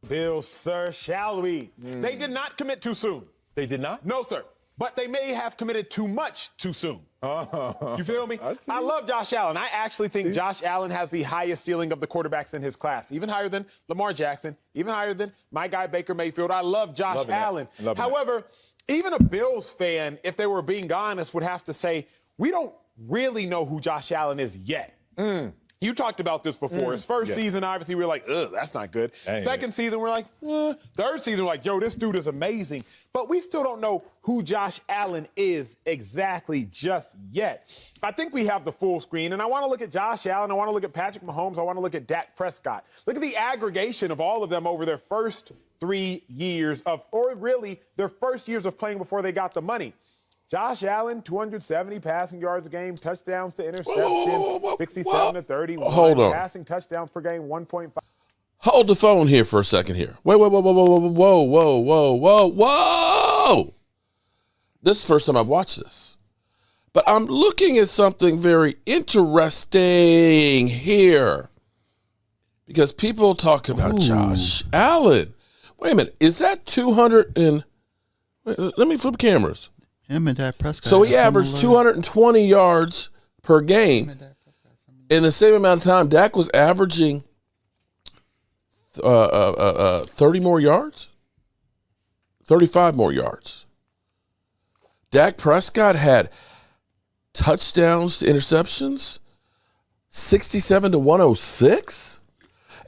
Bills, sir, shall we? They did not commit too soon. They did not? No, sir. But they may have committed too much too soon. You feel me? I love Josh Allen. I actually think Josh Allen has the highest ceiling of the quarterbacks in his class, even higher than Lamar Jackson, even higher than my guy Baker Mayfield. I love Josh Allen. However, even a Bills fan, if they were being honest, would have to say, we don't really know who Josh Allen is yet. You talked about this before. His first season, obviously, we were like, ugh, that's not good. Second season, we're like, Third season, we're like, yo, this dude is amazing. But we still don't know who Josh Allen is exactly just yet. I think we have the full screen, and I want to look at Josh Allen. I want to look at Patrick Mahomes. I want to look at Dak Prescott. Look at the aggregation of all of them over their first 3 years of, or really their first years of playing before they got the money. Josh Allen, 270 passing yards a game, touchdowns to interceptions, 67 to 31. Hold on. Passing touchdowns per game, 1.5. Hold the phone here for a second here. Whoa. This is the first time I've watched this. But I'm looking at something very interesting here. Because people talk about Josh Allen. Wait a minute. Is that 200 and... Let me flip cameras. Him and Dak Prescott. So he averaged 220 yards per game. In the same amount of time, Dak was averaging 30 more yards, 35 more yards. Dak Prescott had touchdowns to interceptions, 67 to 106.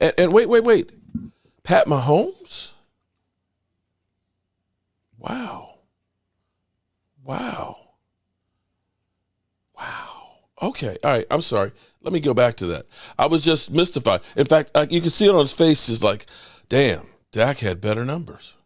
And wait. Pat Mahomes? Wow. Okay. All right. I'm sorry. Let me go back to that. I was just mystified. In fact, you can see it on his face. Is like, damn, Dak had better numbers.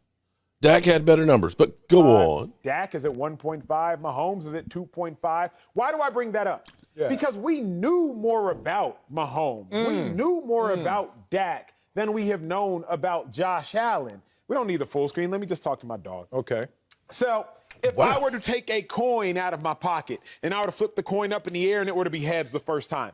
But go on. Dak is at 1.5. Mahomes is at 2.5. Why do I bring that up? Because we knew more about Mahomes. We knew more about Dak than we have known about Josh Allen. We don't need the full screen. Let me just talk to my dog. Okay. So if I were to take a coin out of my pocket and I were to flip the coin up in the air and it were to be heads the first time,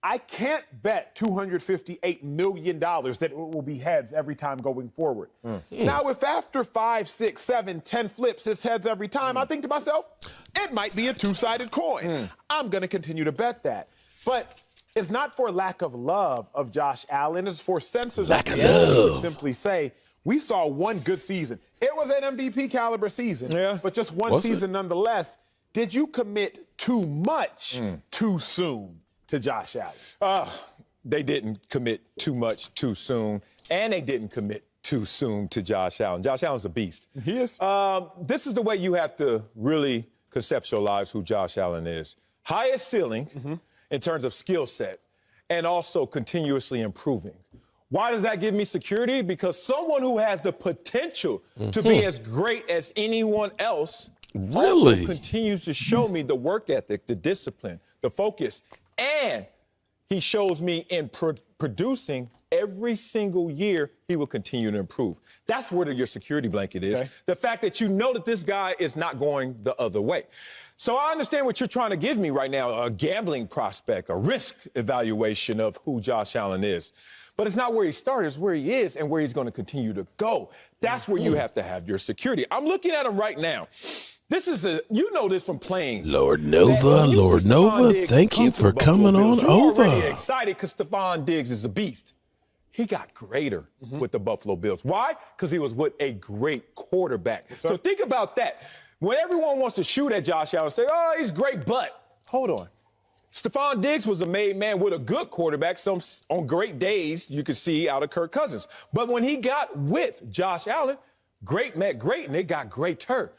I can't bet $258 million that it will be heads every time going forward. Now, if after 5, 6, 7, 10 flips, it's heads every time, I think to myself, it might be a two-sided coin. I'm going to continue to bet that. But it's not for lack of love of Josh Allen. It's for senses of love. Simply say, we saw one good season. It was an MVP caliber season, but just one season nonetheless. Did you commit too much too soon to Josh Allen? They didn't commit too much too soon, and they didn't commit too soon to Josh Allen. Josh Allen's a beast. He is. This is the way you have to really conceptualize who Josh Allen is. Highest ceiling in terms of skill set, and also continuously improving. Why does that give me security? Because someone who has the potential to be as great as anyone else also continues to show me the work ethic, the discipline, the focus, and he shows me in producing every single year he will continue to improve. That's where your security blanket is. The fact that you know that this guy is not going the other way. So I understand what you're trying to give me right now, a gambling prospect, a risk evaluation of who Josh Allen is. But it's not where he started, it's where he is and where he's going to continue to go. That's where you have to have your security. I'm looking at him right now. This is you know this from playing. Lord Nova, thank you for coming on over. I'm already excited because Stephon Diggs is a beast. He got greater with the Buffalo Bills. Why? Because he was with a great quarterback. So think about that. When everyone wants to shoot at Josh Allen and say, oh, he's great, but hold on. Stephon Diggs was a made man with a good quarterback. Some on great days you could see out of Kirk Cousins. But when he got with Josh Allen, great met great, and it got greater.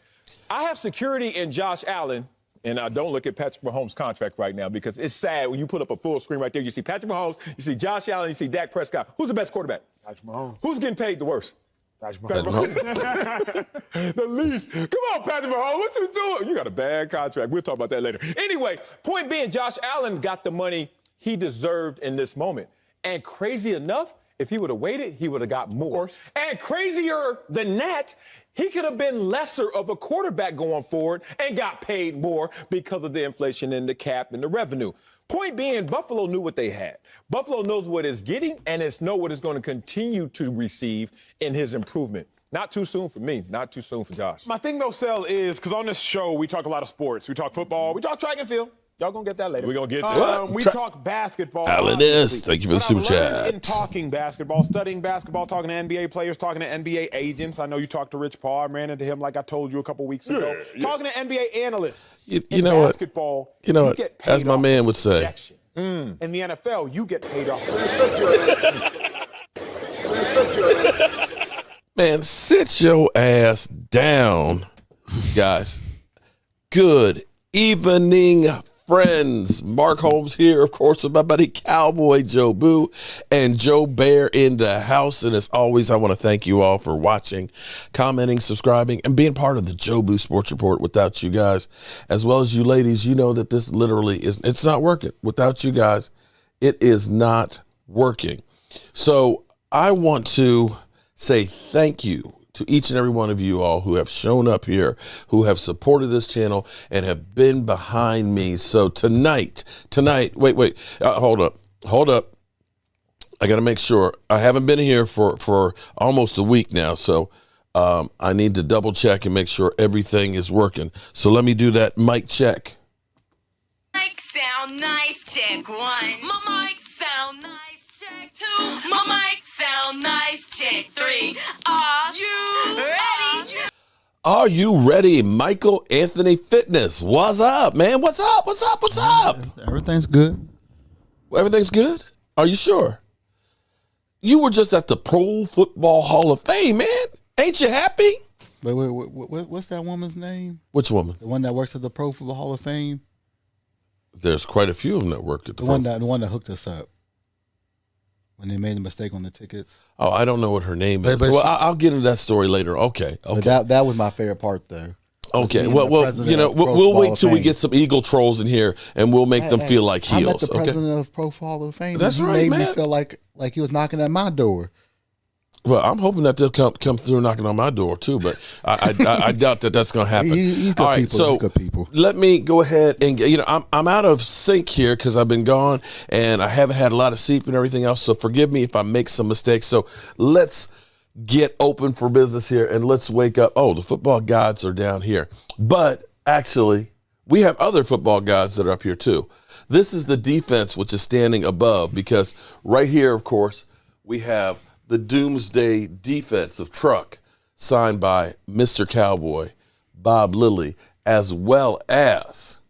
I have security in Josh Allen, and I don't look at Patrick Mahomes' contract right now because it's sad when you put up a full screen right there. You see Patrick Mahomes, you see Josh Allen, you see Dak Prescott. Who's the best quarterback? Patrick Mahomes. Who's getting paid the worst? Patrick Mahomes. The least. Come on, Patrick Mahomes. What you doing? You got a bad contract. We'll talk about that later. Anyway, point being, Josh Allen got the money he deserved in this moment. And crazy enough, if he would have waited, he would have got more. And crazier than that, he could have been lesser of a quarterback going forward and got paid more because of the inflation in the cap and the revenue. Point being, Buffalo knew what they had. Buffalo knows what it's getting, and it's know what it's going to continue to receive in his improvement. Not too soon for me. Not too soon for Josh. My thing, though, Sel, is because on this show, we talk a lot of sports. We talk football. We talk track and field. Y'all gonna get that later. We're gonna get to it. We talk basketball. Alan is. Thank you for the super chat. In talking basketball, studying basketball, talking to NBA players, talking to NBA agents. I know you talked to Rich Paul. I ran into him like I told you a couple weeks ago. Yeah. Talking to NBA analysts. You know basketball, what? You know what? Get paid As my man would say. In the NFL, you get paid off. Man, sit your ass down, guys. Good evening, friends. Mark Holmes here, of course, with my buddy Cowboy Jobu and Joe Bear in the house. And as always, I want to thank you all for watching, commenting, subscribing, and being part of the Jobu Sports Report. Without you guys, as well as you ladies, you know that this literally it's not working. Without you guys, it is not working. So I want to say thank you to each and every one of you all who have shown up here, who have supported this channel and have been behind me. So tonight, wait, hold up. I got to make sure. I haven't been here for almost a week now, so I need to double check and make sure everything is working. So let me do that mic check. Mic sound nice, check one. My mic sound nice, check two. My mic sound nice, check three. Are you ready? Are you ready, Michael Anthony Fitness? What's up, man? What's up? Everything's good. Everything's good? Are you sure? You were just at the Pro Football Hall of Fame, man. Ain't you happy? Wait, what's that woman's name? Which woman? The one that works at the Pro Football Hall of Fame? There's quite a few of them that work at the one that hooked us up when they made a mistake on the tickets. Oh, I don't know what her name is. But Well, I'll get into that story later. Okay. That was my favorite part, though. Okay. Well, you know, we'll wait till we get some Eagle trolls in here, and we'll make them feel like heels. I met the president of Pro Football Hall of Fame. That's and right, he made man. me feel like he was knocking at my door. Well, I'm hoping that they'll come through knocking on my door too, but I doubt that that's going to happen. He's good All right, people. so He's good people. let me go ahead and I'm out of sync here because I've been gone and I haven't had a lot of sleep and everything else. So forgive me if I make some mistakes. So let's get open for business here and let's wake up. Oh, the football gods are down here, but actually we have other football gods that are up here too. This is the defense which is standing above because right here, of course, we have the Doomsday Defensive Truck signed by Mr. Cowboy, Bob Lilly, as well as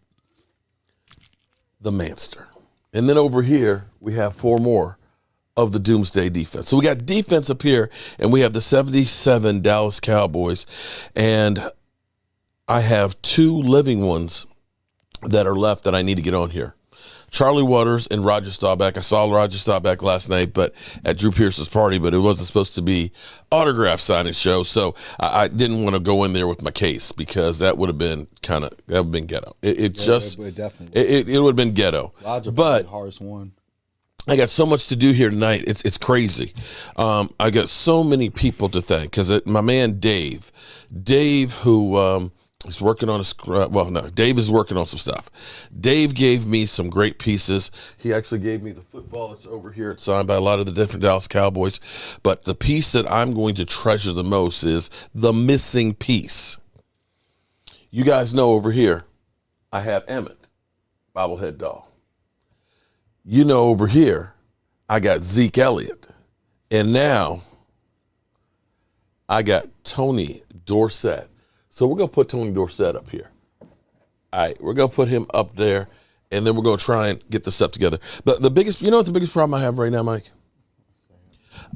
the Manster. And then over here, we have four more of the Doomsday Defense. So we got defense up here, and we have the 77 Dallas Cowboys. And I have two living ones that are left that I need to get on here. Charlie Waters and Roger Staubach. I saw Roger Staubach last night, but at Drew Pearson's party, but it wasn't supposed to be autograph signing show, so I didn't want to go in there with my case because that would have been ghetto. It would have been ghetto. Roger, but hardest one. I got so much to do here tonight. It's crazy. I got so many people to thank because my man Dave, who. He's working on Dave is working on some stuff. Dave gave me some great pieces. He actually gave me the football that's over here. It's signed by a lot of the different Dallas Cowboys. But the piece that I'm going to treasure the most is the missing piece. You guys know over here, I have Emmitt, bobblehead doll. You know over here, I got Zeke Elliott. And now, I got Tony Dorsett. So we're going to put Tony Dorsett up here. All right, we're going to put him up there, and then we're going to try and get the stuff together. But the biggest problem I have right now, Mike?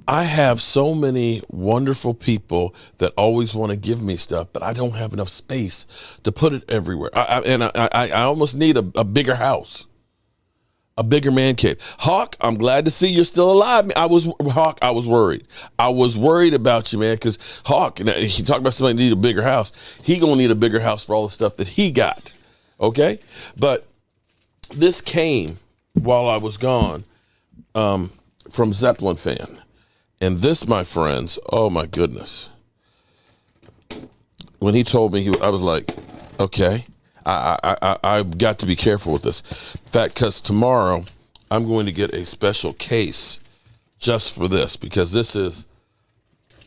I have so many wonderful people that always want to give me stuff, but I don't have enough space to put it everywhere. I almost need a bigger house. A bigger man cave. Hawk, I'm glad to see you're still alive. Hawk, I was worried. I was worried about you, man, because Hawk, he talked about somebody need a bigger house. He gonna need a bigger house for all the stuff that he got, okay? But this came while I was gone from Zeppelin Fan. And this, my friends, oh my goodness. When he told me, I was like, okay. I've got to be careful with this. In fact, because tomorrow I'm going to get a special case just for this, because this is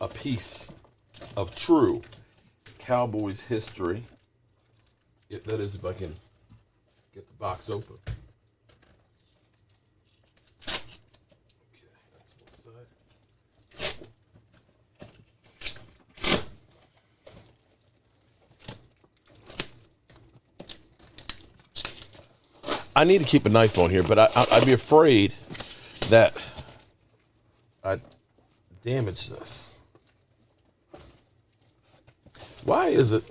a piece of true Cowboys history. If that is, if I can get the box open. Okay, that's one side. I need to keep a knife on here, but I'd be afraid that I'd damage this. Why is it?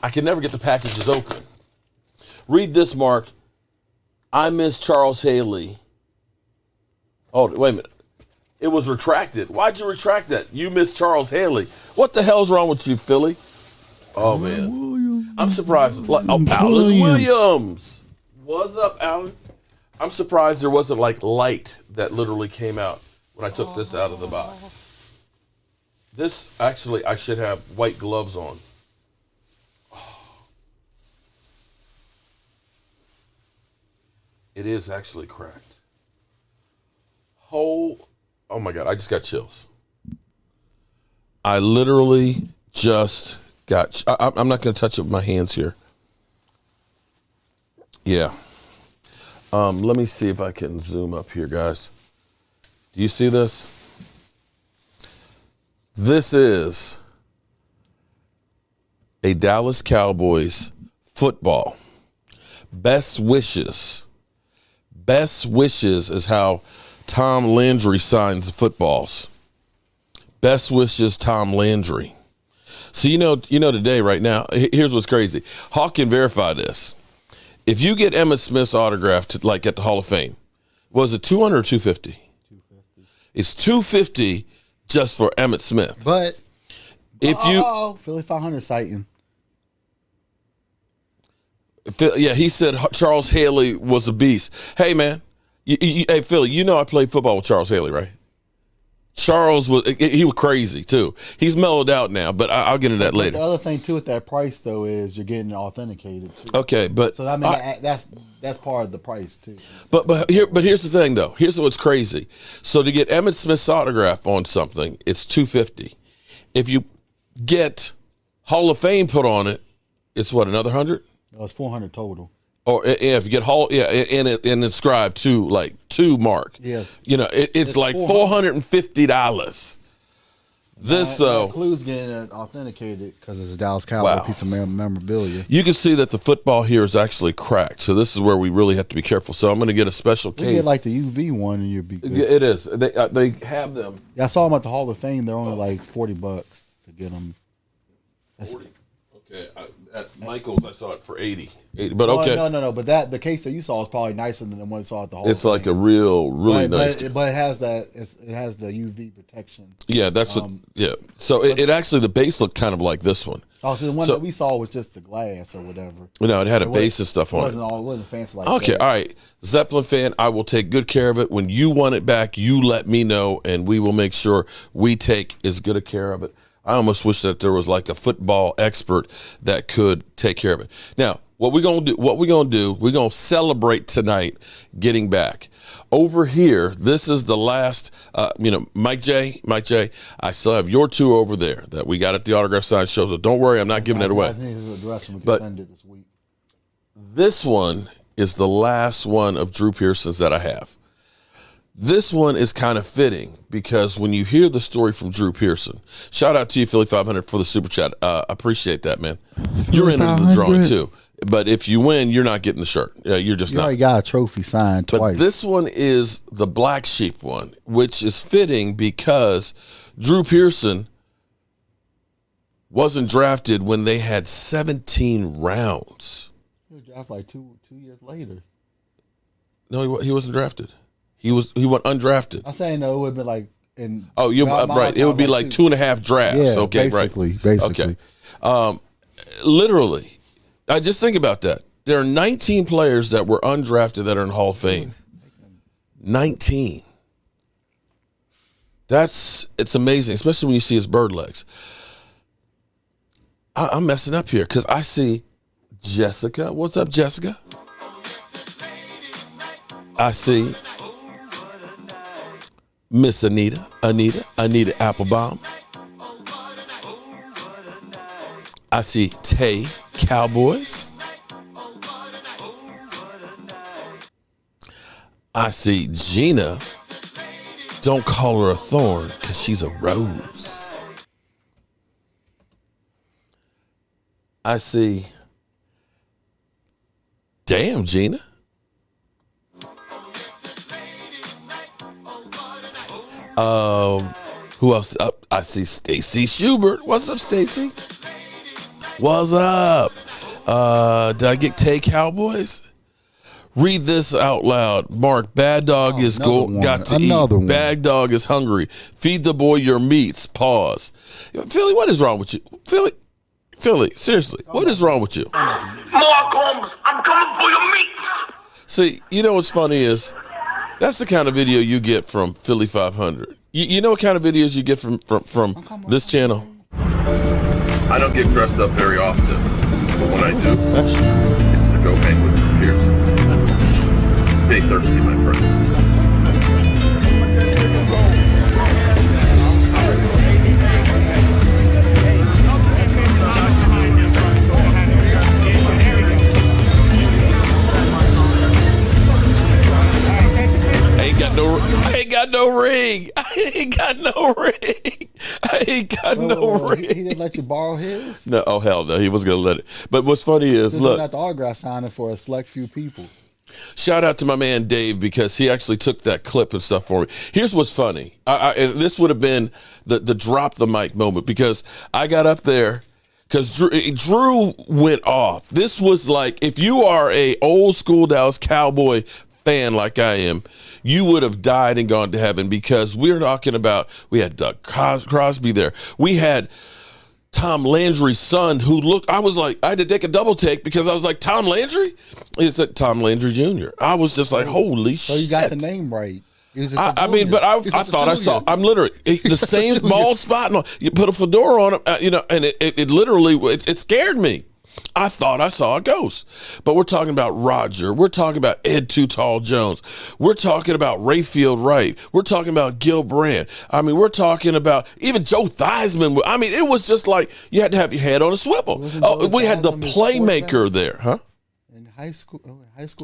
I can never get the packages open. Read this, Mark. I miss Charles Haley. Oh, wait a minute. It was retracted. Why'd you retract that? You miss Charles Haley. What the hell's wrong with you, Philly? Oh, man. I'm surprised. Alan Williams. What's up, Alan? I'm surprised there wasn't like light that literally came out when I took this out of the box. This, actually, I should have white gloves on. It is actually cracked. Oh my God, I just got chills. I literally just got, I'm not going to touch it with my hands here. Yeah. Let me see if I can zoom up here, guys. Do you see this? This is a Dallas Cowboys football. Best wishes. Best wishes is how Tom Landry signs footballs. Best wishes, Tom Landry. So you know today, right now, here's what's crazy. Hawk can verify this. If you get Emmitt Smith's autograph like at the Hall of Fame, was it $200 or $250? $250. It's $250 just for Emmitt Smith. But if Philly 500 sighting. Yeah, he said Charles Haley was a beast. Hey, man. Hey, Philly, you know I played football with Charles Haley, right? Charles he was crazy, too. He's mellowed out now, but I'll get into that later. The other thing, too, with that price, though, is you're getting authenticated, too. Okay, but... So, I mean, that's part of the price, too. But here's the thing, though. Here's what's crazy. So, to get Emmitt Smith's autograph on something, it's $250. If you get Hall of Fame put on it, it's what, another $100? No, it's 400 total. Or if you get and inscribed to Mark. Yes. You know, it's like $450. This includes getting it authenticated because it's a Dallas Cowboy piece of memorabilia. You can see that the football here is actually cracked. So this is where we really have to be careful. So I'm going to get a special case. You get like the UV one and you'll be good. Yeah, it is. They have them. Yeah, I saw them at the Hall of Fame. They're only like $40 to get them. 40. Okay. At Michael's, I saw it for 80. But okay. No. But the case that you saw is probably nicer than the one you saw at the Hall of Fame. It's like a really nice. But it has it has the UV protection. Yeah, that's what. Yeah. So it actually, the base looked kind of like this one. Oh, so the one that we saw was just the glass or whatever. No, it had a base and stuff on it. It wasn't fancy like that. Okay, all right. Zeppelin fan, I will take good care of it. When you want it back, you let me know, and we will make sure we take as good a care of it. I almost wish that there was like a football expert that could take care of it. Now, what we're gonna do, we're gonna celebrate tonight getting back. Over here, this is the last, Mike J, I still have your two over there that we got at the autograph sign show, so don't worry, I'm not giving it away. But send it this week. This one is the last one of Drew Pearson's that I have. This one is kind of fitting because when you hear the story from Drew Pearson, shout out to you, Philly 500, for the super chat. Appreciate that, man. You're in the drawing too. But if you win, you're not getting the shirt. You're just not. You already got a trophy signed twice. But this one is the black sheep one, which is fitting because Drew Pearson wasn't drafted when they had 17 rounds. He was drafted like two years later. No, he wasn't drafted. He went undrafted. I'm saying no, it would be like in. Oh, you right. It would be like 2.5 drafts. Yeah, okay, basically. Okay. Literally, I just think about that. There are 19 players that were undrafted that are in Hall of Fame. 19. It's amazing, especially when you see his bird legs. I'm messing up here because I see Jessica. What's up, Jessica? I see Miss Anita Applebaum. I see Tay Cowboys. I see Gina. Don't call her a thorn because she's a rose. I see, damn, Gina. Who else? I see Stacy Schubert. What's up, Stacy? What's up? Did I get Tay Cowboys? Read this out loud. Mark, Bad Dog is got to eat. Bad Dog is hungry. Feed the boy your meats. Pause. Philly, what is wrong with you? Philly, seriously, what is wrong with you? Mark Holmes, I'm coming for your meat. See, you know what's funny is that's the kind of video you get from Philly 500. You know what kind of videos you get from this channel? I don't get dressed up very often, but when I do, it's to go hang with Drew Pearson. Stay thirsty, my friends. I ain't got no ring. I ain't got no ring. He didn't let you borrow his? No, oh hell no, he wasn't gonna let it. But what's funny is, look, got the autograph signing for a select few people. Shout out to my man Dave because he actually took that clip and stuff for me. Here's what's funny. And this would have been the drop the mic moment because I got up there because Drew went off. This was like, if you are a old school Dallas Cowboy fan like I am, you would have died and gone to heaven because we're talking about, we had Doug Crosby there. We had Tom Landry's son who looked, I was like, I had to take a double take because I was like, Tom Landry? It's Tom Landry Jr. I was just like, holy shit. So you got the name right. I mean, but I thought I saw, I'm literally, the same bald spot. You put a fedora on him, and it literally, it scared me. I thought I saw a ghost. But we're talking about Roger. We're talking about Ed Too Tall Jones. We're talking about Rayfield Wright. We're talking about Gil Brandt. I mean, we're talking about even Joe Theismann. I mean, it was just like you had to have your head on a swivel. Oh, we had the playmaker there, huh? In high school.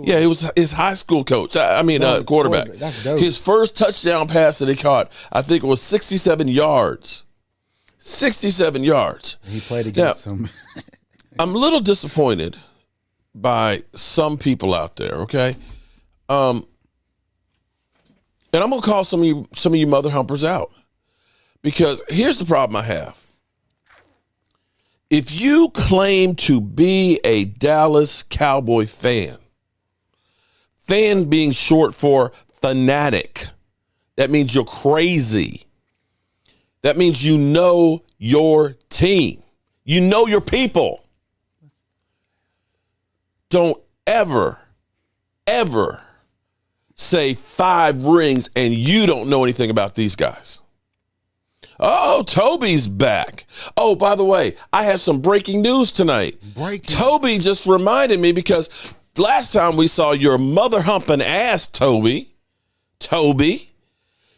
Yeah, it was his high school coach. Quarterback. That's dope. His first touchdown pass that he caught, I think it was 67 yards. 67 yards. He played against him. I'm a little disappointed by some people out there, okay? And I'm gonna call some of you mother humpers out. Because here's the problem I have. If you claim to be a Dallas Cowboy fan being short for fanatic, that means you're crazy. That means you know your team. You know your people. Don't ever say 5 rings and you don't know anything about these guys. Oh, Toby's back. Oh, by the way, I have some breaking news tonight. Toby just reminded me because last time we saw your mother humping ass, Toby,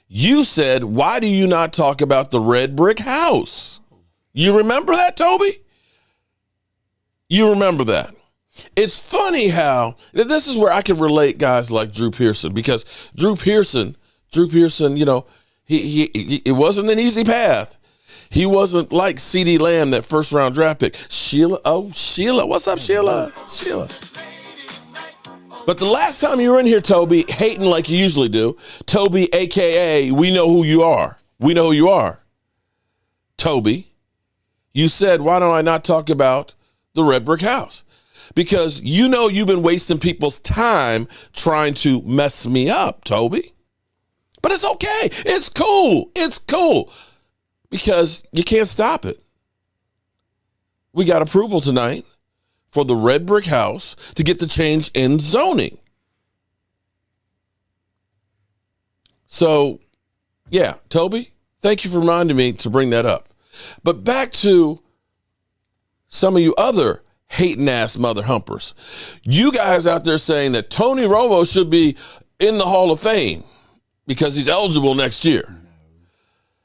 you said, why do you not talk about the red brick house? You remember that, Toby? You remember that? It's funny how this is where I can relate guys like Drew Pearson because Drew Pearson, you know, he it wasn't an easy path. He wasn't like Ceedee Lamb, that first round draft pick. Sheila, what's up, Sheila? But the last time you were in here, Toby, hating like you usually do, Toby, AKA, we know who you are. We know who you are. Toby, you said, why don't I not talk about the red brick house? Because you know you've been wasting people's time trying to mess me up, Toby. But it's okay. It's cool. It's cool. Because you can't stop it. We got approval tonight for the red brick house to get the change in zoning. So, yeah, Toby, thank you for reminding me to bring that up. But back to some of you other hating ass mother humpers. You guys out there saying that Tony Romo should be in the Hall of Fame because he's eligible next year.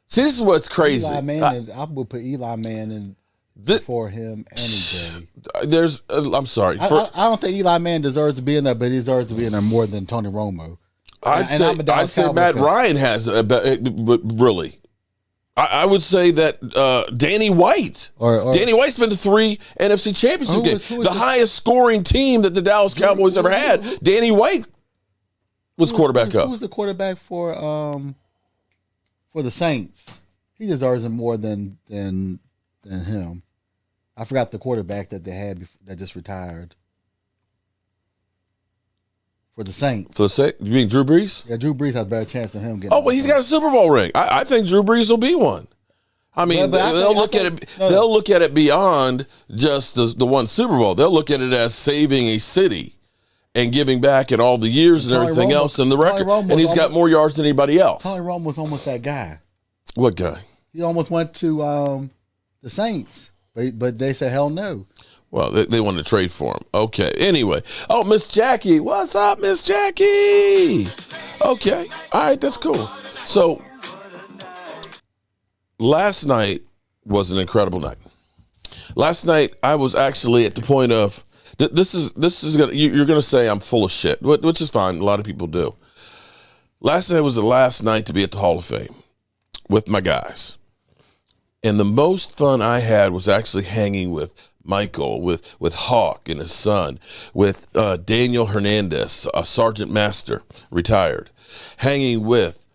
See, this is what's crazy. Eli Manning, I would put Eli Manning before him any day. I'm sorry. I don't think Eli Manning deserves to be in there, but he deserves to be in there more than Tony Romo. I'd say Matt Ryan has, really. I would say that Danny White. Danny White's been to 3 NFC Championship games. The highest scoring team that the Dallas Cowboys ever had. Danny White was quarterback of. Who was the quarterback for the Saints? He deserves it more than him. I forgot the quarterback that they had that just retired. For the Saints. You mean Drew Brees? Yeah, Drew Brees has a better chance than him getting. Oh, but he's got a Super Bowl ring. I think Drew Brees will be one. I mean, they'll look at it beyond just the one Super Bowl. They'll look at it as saving a city and giving back at all the years and everything else in the record. And he's got more yards than anybody else. Tony Romo was almost that guy. What guy? He almost went to the Saints, but they said hell no. Well, they wanted to trade for him. Okay. Anyway. Oh, Miss Jackie. What's up, Miss Jackie? Okay. All right. That's cool. So, last night was an incredible night. Last night, I was actually at the point of, this is gonna, you're going to say I'm full of shit, which is fine. A lot of people do. Last night was the last night to be at the Hall of Fame with my guys. And the most fun I had was actually hanging with Michael, with Hawk and his son, with Daniel Hernandez, a Sergeant Master, retired, hanging with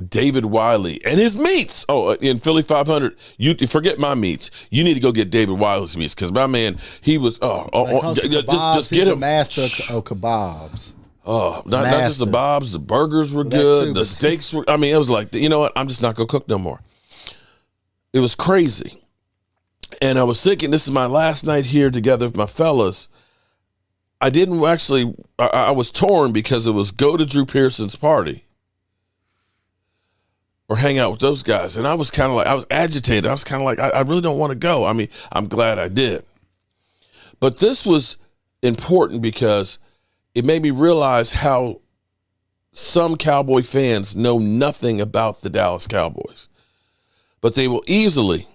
David Wiley and his meats. Oh, in Philly 500, you forget my meats. You need to go get David Wiley's meats because my man, he was just get him. Master of kebabs. Oh, not just the bobs, the burgers were good, the steaks were. I mean, it was like, you know what? I'm just not gonna cook no more. It was crazy. And I was thinking, this is my last night here together with my fellas. I didn't actually, I was torn because it was go to Drew Pearson's party or hang out with those guys. And I was kind of like, I was agitated. I was kind of like, I really don't want to go. I mean, I'm glad I did. But this was important because it made me realize how some Cowboy fans know nothing about the Dallas Cowboys. But they will easily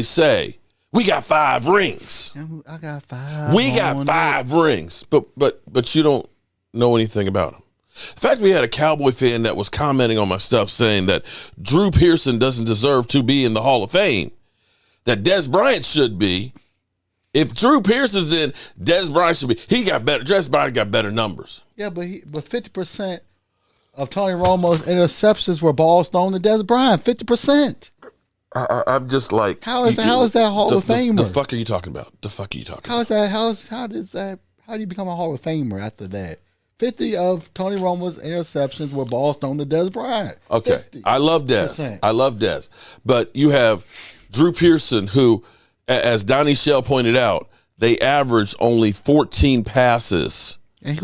say, we got 5 rings. I got 5. We got 5 rings. But you don't know anything about them. In fact, we had a Cowboy fan that was commenting on my stuff saying that Drew Pearson doesn't deserve to be in the Hall of Fame, that Dez Bryant should be. If Drew Pearson's in, Dez Bryant should be. Dez Bryant got better numbers. Yeah, but 50% of Tony Romo's interceptions were balls thrown to Dez Bryant. 50%. I'm just like, how is that Hall of Famer? The fuck are you talking about? How is that? How do you become a Hall of Famer after that? 50 of Tony Romo's interceptions were balls thrown to Dez Bryant. Okay, 50%. I love Dez. But you have Drew Pearson, who, as Donnie Shell pointed out, they averaged only 14 passes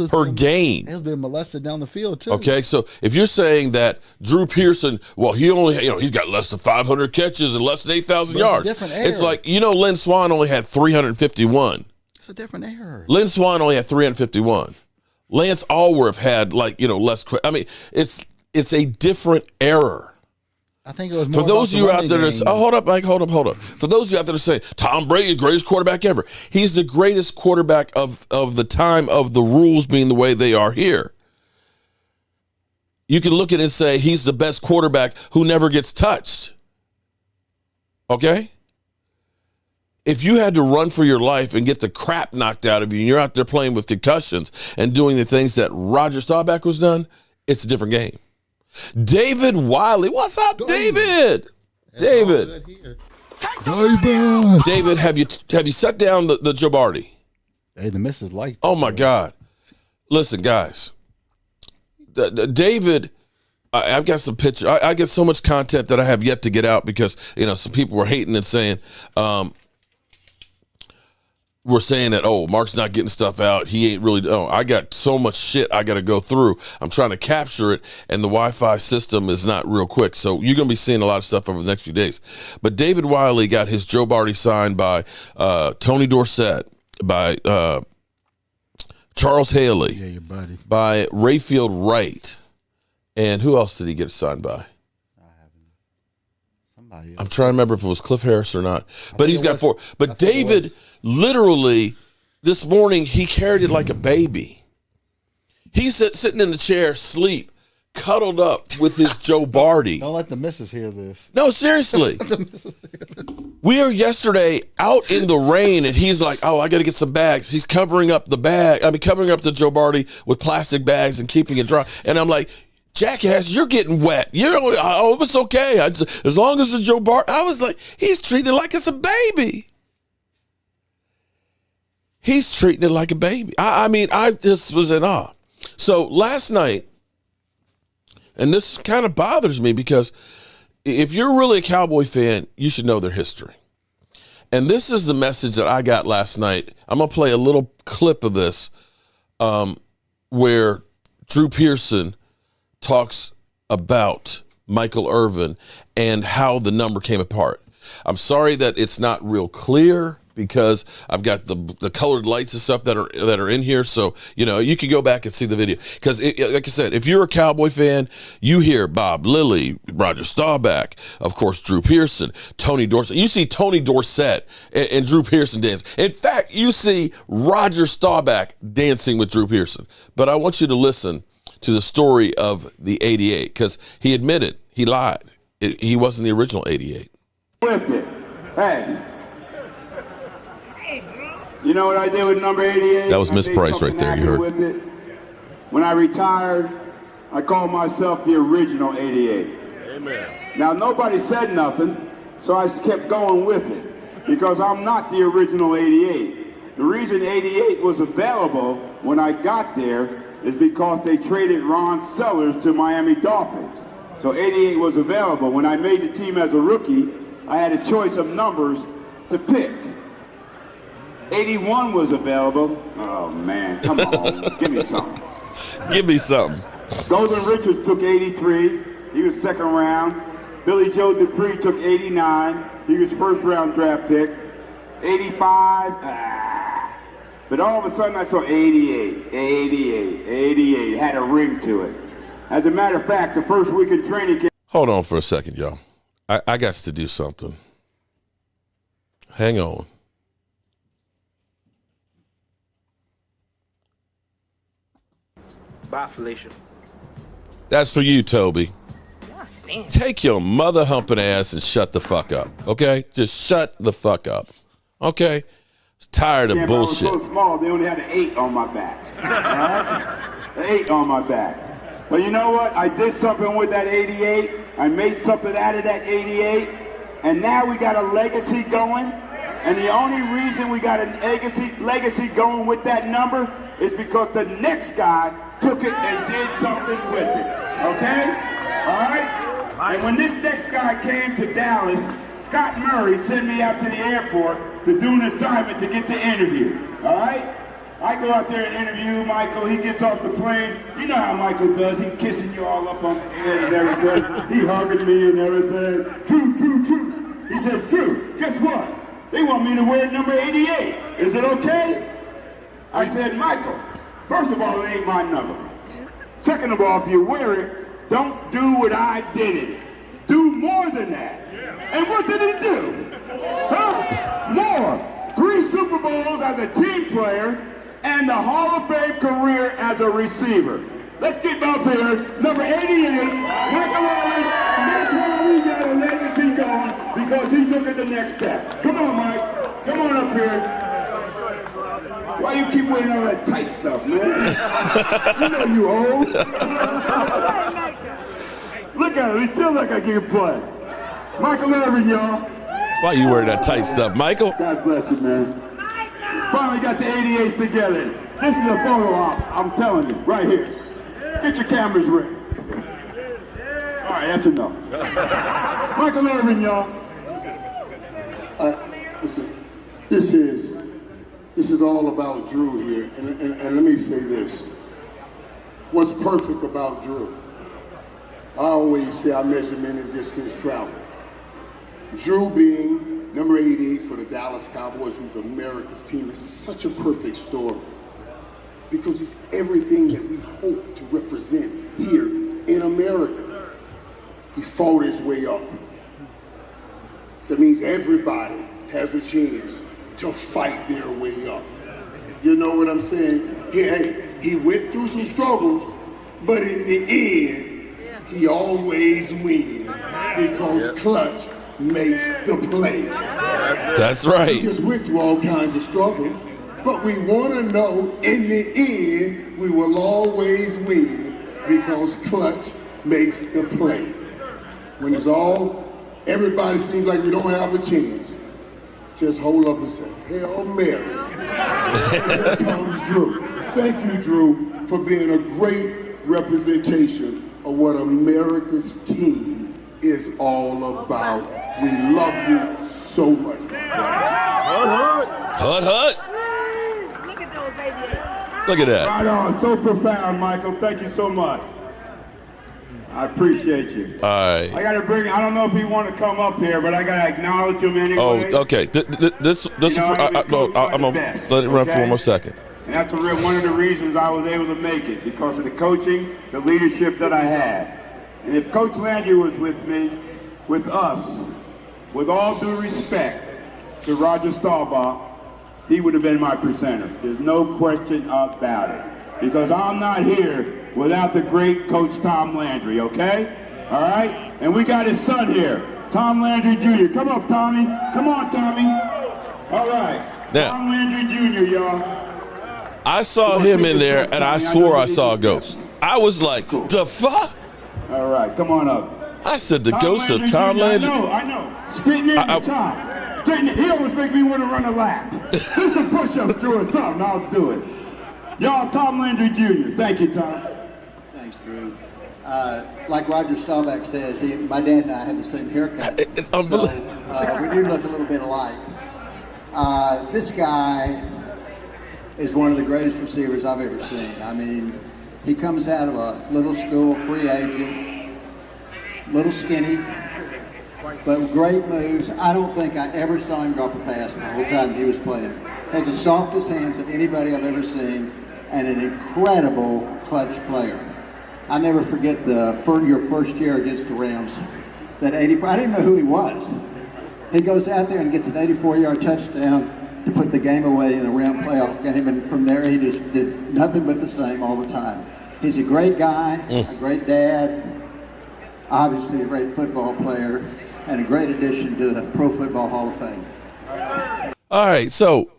per game. He was being molested down the field too. Okay, so if you're saying that Drew Pearson, well, he's got less than 500 catches and less than 8,000 yards. It's like, Lynn Swann only had 351. It's a different era. Lynn Swann only had 351. Lance Allworth had less. I mean, it's a different era. I think it was more for those of you out there that hold up, Mike, hold up. For those of you out there that say Tom Brady, the greatest quarterback ever, he's the greatest quarterback of the time of the rules being the way they are here. You can look at it and say he's the best quarterback who never gets touched. Okay? If you had to run for your life and get the crap knocked out of you and you're out there playing with concussions and doing the things that Roger Staubach was done, it's a different game. David Wiley. What's up, David? David, have you set down the Jobardi? Hey, the missus liked it. Oh, my God. Listen, guys. David, I've got some pictures. I get so much content that I have yet to get out because, some people were hating and saying, were saying that, oh, Mark's not getting stuff out. He ain't really. Oh, I got so much shit I got to go through. I'm trying to capture it, and the Wi-Fi system is not real quick. So you're going to be seeing a lot of stuff over the next few days. But David Wiley got his Joe Barty signed by Tony Dorsett, by Charles Haley, Yeah, your buddy. by Rayfield Wright, and who else did he get signed by? Somebody else. I'm trying to remember if it was Cliff Harris or not. But he's got 4. But David, literally, this morning, he carried it like a baby. He's sitting in the chair, asleep, cuddled up with his Joe Barty. Don't let the missus hear this. No, seriously. We were yesterday out in the rain, and he's like, oh, I got to get some bags. He's covering up the covering up the Joe Barty with plastic bags and keeping it dry. And I'm like, jackass, you're getting wet. Oh, it's okay. As long as it's Joe Barty. I was like, he's treating it like it's a baby. He's treating it like a baby. I just was in awe. So last night, and this kind of bothers me because if you're really a Cowboy fan, you should know their history. And this is the message that I got last night. I'm going to play a little clip of this where Drew Pearson talks about Michael Irvin and how the number came apart. I'm sorry that it's not real clear because I've got the colored lights and stuff that are in here. So, you can go back and see the video. Because, like I said, if you're a Cowboy fan, you hear Bob Lilly, Roger Staubach, of course, Drew Pearson, Tony Dorsett. You see Tony Dorsett and Drew Pearson dance. In fact, you see Roger Staubach dancing with Drew Pearson. But I want you to listen to the story of the 88 because he admitted he lied. He wasn't the original 88. With it. Hey. You know what I did with number 88? That was Miss Price right there, you heard. With it. When I retired, I called myself the original 88. Amen. Now, nobody said nothing, so I just kept going with it because I'm not the original 88. The reason 88 was available when I got there is because they traded Ron Sellers to Miami Dolphins. So 88 was available. When I made the team as a rookie, I had a choice of numbers to pick. 81 was available. Oh, man, come on. Give me something. Give me something. Golden Richards took 83. He was second round. Billy Joe Dupree took 89. He was first round draft pick. 85. But all of a sudden I saw 88. It had a ring to it. As a matter of fact, the first week in training camp. Hold on for a second, y'all. I got to do something. Hang on. Bye, Felicia. That's for you, Toby. Take your mother humping ass and shut the fuck up, okay? Just shut the fuck up, okay? Tired of bullshit. I was so small, they only had an 8 on my back. All right? An 8 on my back. But you know what? I did something with that 88. I made something out of that 88. And now we got a legacy going. And the only reason we got a legacy going with that number is because the next guy took it and did something with it. Okay? All right? And when this next guy came to Dallas, Scott Murray sent me out to the airport to do an assignment to get the interview. All right? I go out there and interview Michael. He gets off the plane. You know how Michael does. He's kissing you all up on the head and everything. He hugging me and everything. True. He said, Drew, guess what? They want me to wear number 88. Is it okay? I said, Michael, first of all, it ain't my number. Second of all, if you wear it, don't do what I did it. Do more than that. And what did he do? Huh? More. 3 Super Bowls as a team player and the Hall of Fame career as a receiver. Let's get up here. Number 88, Michael Irvin. That's why we got a legacy going because he took it the next step. Come on, Mike. Come on up here. Why you keep wearing all that tight stuff, man? You know you old. Look at him. He still look like he can play. Michael Irvin, y'all. Why you wearing that tight stuff, Michael? God bless you, man. Finally got the 88s together. This is a photo op, I'm telling you, right here. Get your cameras ready. All right, that's enough. Michael Irvin, y'all. Listen, this is This is all about Drew here, and let me say this. What's perfect about Drew? I always say I measure men in distance travel. Drew being number 88 for the Dallas Cowboys, who's America's team, is such a perfect story because it's everything that we hope to represent here in America. He fought his way up. That means everybody has a chance to fight their way up. You know what I'm saying? He went through some struggles, but in the end, he always wins because clutch makes the play. That's right. He just went through all kinds of struggles, but we want to know in the end, we will always win because clutch makes the play. When it's all, everybody seems like we don't have a chance. Just hold up and say, Hail Mary. Here comes Drew. Thank you, Drew, for being a great representation of what America's team is all about. We love you so much. Hut, hut. Look at those aviators. Look at that. Right on. So profound, Michael. Thank you so much. I appreciate you. All right. I got to bring, I don't know if he want to come up here, but I got to acknowledge him anyway. Oh, okay. This I'm going to let it run for one more second. And that's one of the reasons I was able to make it, because of the coaching, the leadership that I had. And if Coach Landry was with me, with us, with all due respect to Roger Staubach, he would have been my presenter. There's no question about it. Because I'm not here without the great Coach Tom Landry, okay? All right? And we got his son here, Tom Landry Jr. Come up, Tommy. Come on, Tommy. All right. Now, Tom Landry Jr., y'all. I saw him in there, and I swore I saw a ghost. I was like, the fuck? All right, come on up. I said, the ghost of Tom Landry? I know. Straighten in the Tom. Straighten it. He always make me want to run a lap. Just a push-up, Drew, or something. I'll do it. Y'all, Tom Landry Jr. Thank you, Tom. Thanks, Drew. Like Roger Staubach says, my dad and I have the same haircut. It's unbelievable. So, we do look a little bit alike. This guy is one of the greatest receivers I've ever seen. I mean, he comes out of a little school, free agent, little skinny, but great moves. I don't think I ever saw him drop a pass the whole time he was playing. Has the softest hands of anybody I've ever seen, and an incredible clutch player. I never forget your first year against the Rams. That 84, I didn't know who he was. He goes out there and gets an 84-yard touchdown to put the game away in a round playoff game, and from there he just did nothing but the same all the time. He's a great guy, a great dad, obviously a great football player, and a great addition to the Pro Football Hall of Fame. All right, so,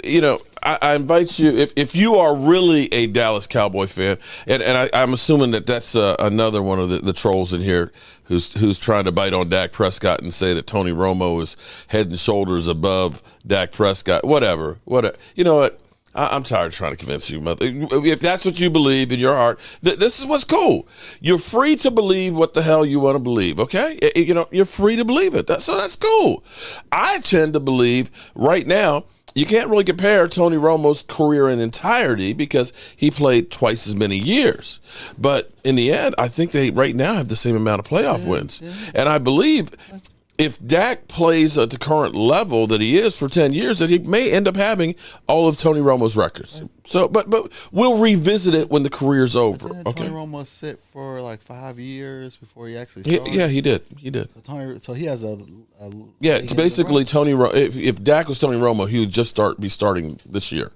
I invite you, if you are really a Dallas Cowboy fan, and I'm assuming that's another one of the trolls in here who's trying to bite on Dak Prescott and say that Tony Romo is head and shoulders above Dak Prescott, whatever. You know what? I'm tired of trying to convince you, mother. If that's what you believe in your heart, this is what's cool. You're free to believe what the hell you want to believe, okay? You're free to believe it. So that's cool. I tend to believe right now, you can't really compare Tony Romo's career in entirety because he played twice as many years. But in the end, I think they right now have the same amount of playoff wins. Yeah. And I believe if Dak plays at the current level that he is for 10 years, that he may end up having all of Tony Romo's records. So, but we'll revisit it when the career's over. Okay. Tony Romo sit for like 5 years before he actually started. Yeah, he did. So he has a so basically Tony. If Dak was Tony Romo, he would just be starting this year,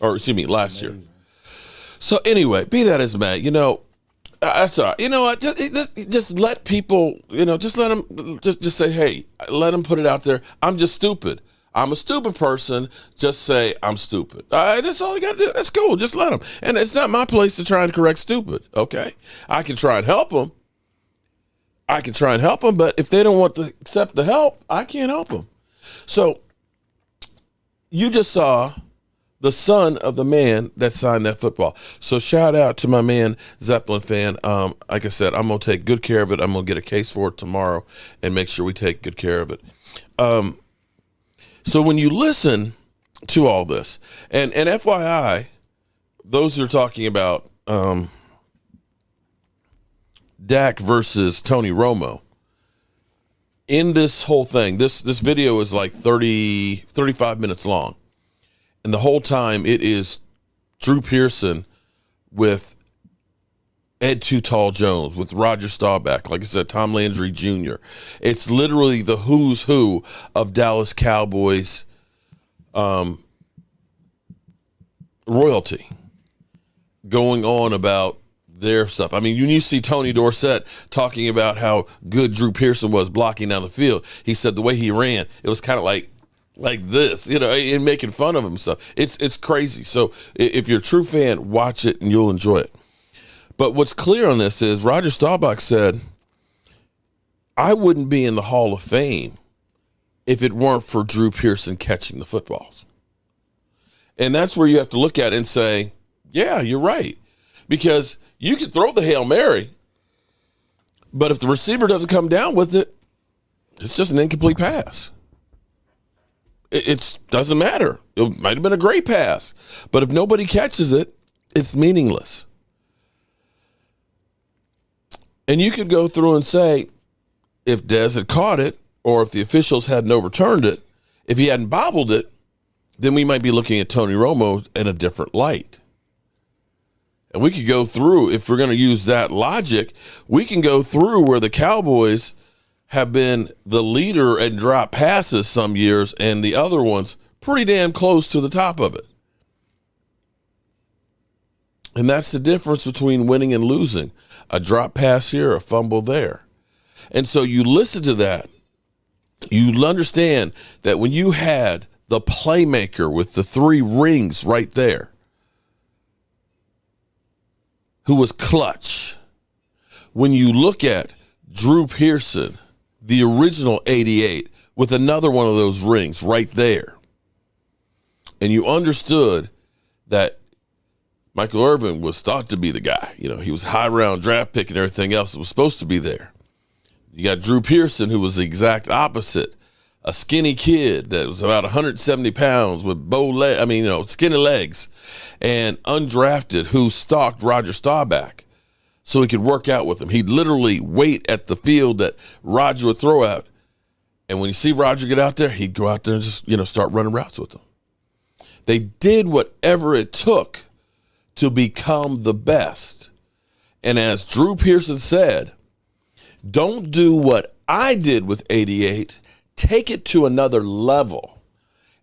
or excuse me, last year. So anyway, be that as it may, that's all right. You know what? Just let people, just let them, just say, hey, let them put it out there. I'm just stupid. I'm a stupid person. Just say I'm stupid. All right, that's all you got to do. That's cool. Just let them. And it's not my place to try and correct stupid, okay? I can try and help them. But if they don't want to accept the help, I can't help them. So you just saw the son of the man that signed that football. So shout out to my man, Zeppelin fan. Like I said, I'm going to take good care of it. I'm going to get a case for it tomorrow and make sure we take good care of it. So when you listen to all this. And FYI, those are talking about Dak versus Tony Romo. In this whole thing, this video is like 35 minutes long. And the whole time it is Drew Pearson with Ed Too Tall Jones, with Roger Staubach, like I said, Tom Landry Jr. It's literally the who's who of Dallas Cowboys royalty going on about their stuff. I mean, when you see Tony Dorsett talking about how good Drew Pearson was blocking down the field, he said the way he ran, it was kind of like this, and making fun of him and stuff. It's crazy. So if you're a true fan, watch it and you'll enjoy it. But what's clear on this is Roger Staubach said, I wouldn't be in the Hall of Fame if it weren't for Drew Pearson catching the footballs. And that's where you have to look at it and say, yeah, you're right. Because you can throw the Hail Mary, but if the receiver doesn't come down with it, it's just an incomplete pass. It doesn't matter. It might have been a great pass, but if nobody catches it, it's meaningless. And you could go through and say, if Dez had caught it, or if the officials hadn't overturned it, if he hadn't bobbled it, then we might be looking at Tony Romo in a different light. And we could go through, if we're going to use that logic, we can go through where the Cowboys have been the leader in drop passes some years, and the other ones pretty damn close to the top of it. And that's the difference between winning and losing. A drop pass here, a fumble there. And so you listen to that, you understand that when you had the playmaker with the 3 rings right there, who was clutch, when you look at Drew Pearson, the original 88, with another one of those rings right there, and you understood that Michael Irvin was thought to be the guy. He was high round draft pick and everything else that was supposed to be there. You got Drew Pearson, who was the exact opposite, a skinny kid that was about 170 pounds with skinny legs, and undrafted, who stalked Roger Staubach so he could work out with him. He'd literally wait at the field that Roger would throw out. And when you see Roger get out there, he'd go out there and just, start running routes with him. They did whatever it took to become the best. And as Drew Pearson said, don't do what I did with 88, take it to another level.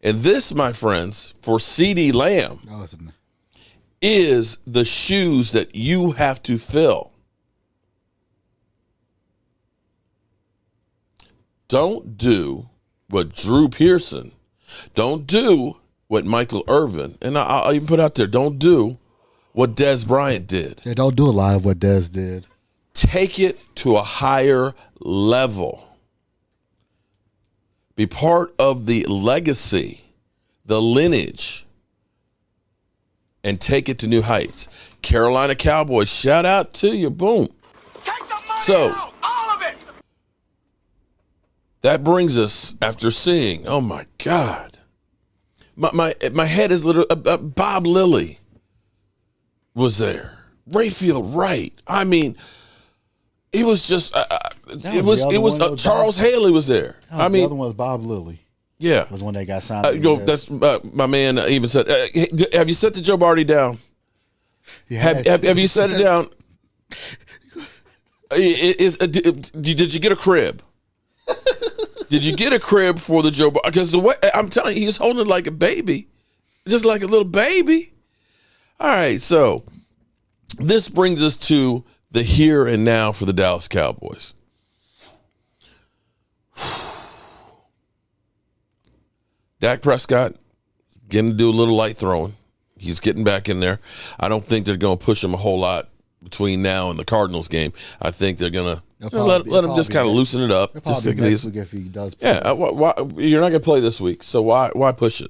And this, my friends, for Ceedee Lamb, is the shoes that you have to fill. Don't do what Drew Pearson, don't do what Michael Irvin, and I'll even put out there, don't do what Dez Bryant did. Yeah, don't do a lot of what Dez did. Take it to a higher level. Be part of the legacy, the lineage, and take it to new heights. Carolina Cowboys, shout out to you. Boom. Take the money So, out, all of it. that brings us after seeing, oh my God, my head is literally, Bob Lilly was there. Rayfield Wright. I mean, it was just, Charles Haley was there. The other one was Bob Lilly. Yeah. Was when they got signed. That's my man even said, have you set the Joe Barty down? Have you set it down? Did you get a crib? Did you get a crib for the Joe Barty? Because the way I'm telling you, he's holding it like a baby, just like a little baby. All right, so this brings us to the here and now for the Dallas Cowboys. Dak Prescott getting to do a little light throwing. He's getting back in there. I don't think they're going to push him a whole lot between now and the Cardinals game. I think they're going to let him just kind of loosen it up. Just take it easy. If he does play. Yeah, you're not going to play this week, so why push it?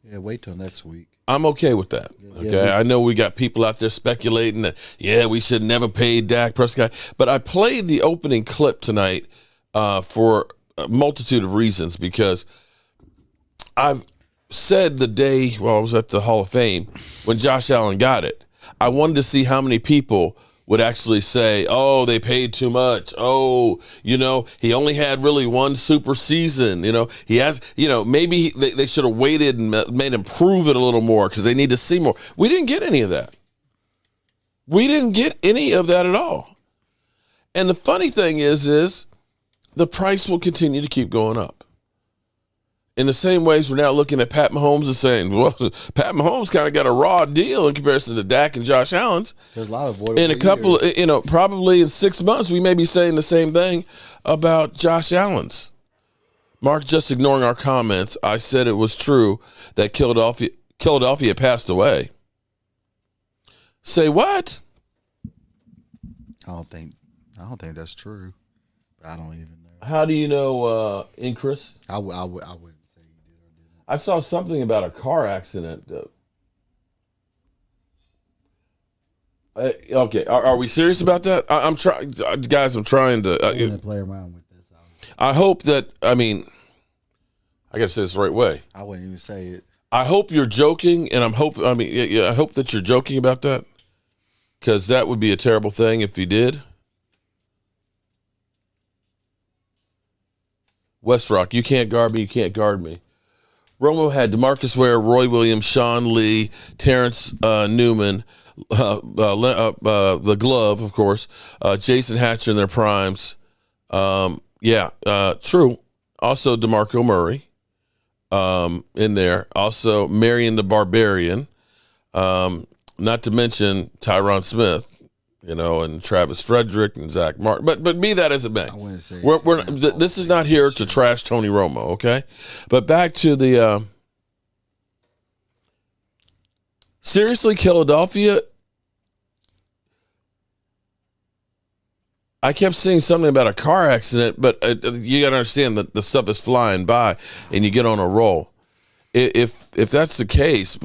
Yeah, wait till next week. I'm okay with that. Okay, I know we got people out there speculating that, we should never pay Dak Prescott. But I played the opening clip tonight for a multitude of reasons, because I've said the day I was at the Hall of Fame when Josh Allen got it, I wanted to see how many people would actually say, oh, they paid too much. Oh, he only had really one super season. He has, maybe they should have waited and made him prove it a little more because they need to see more. We didn't get any of that. We didn't get any of that at all. And the funny thing is the price will continue to keep going up. In the same ways, we're now looking at Pat Mahomes and saying, well, Pat Mahomes kind of got a raw deal in comparison to Dak and Josh Allen's. There's a lot of avoidable in a couple, probably in 6 months, we may be saying the same thing about Josh Allen's. Mark, just ignoring our comments, I said it was true that Philadelphia passed away. Say what? I don't think that's true. I don't even know. How do you know, Incris? I wouldn't say you did or didn't. I saw something about a car accident. Okay, are we serious about that? I'm trying, guys. I'm trying to play around with this. I hope that. I got to say this the right way. I wouldn't even say it. I hope you're joking, and I hope that you're joking about that, because that would be a terrible thing if you did. Westrock, you can't guard me. You can't guard me. Romo had DeMarcus Ware, Roy Williams, Sean Lee, Terrence Newman, the glove, of course, Jason Hatcher in their primes. True. Also DeMarco Murray in there. Also Marion the Barbarian. Not to mention Tyron Smith. And Travis Frederick and Zach Martin. But be that as it may, this is not here to trash Tony Romo, okay? But back to the seriously, Philadelphia. I kept seeing something about a car accident, but you got to understand that the stuff is flying by, and you get on a roll. If that's the case,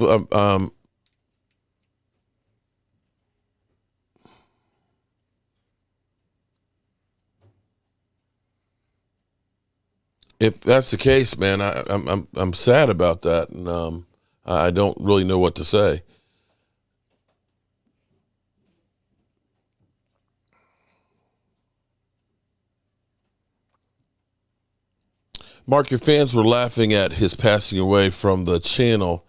if that's the case, man, I'm sad about that, and I don't really know what to say. Mark, your fans were laughing at his passing away from the channel.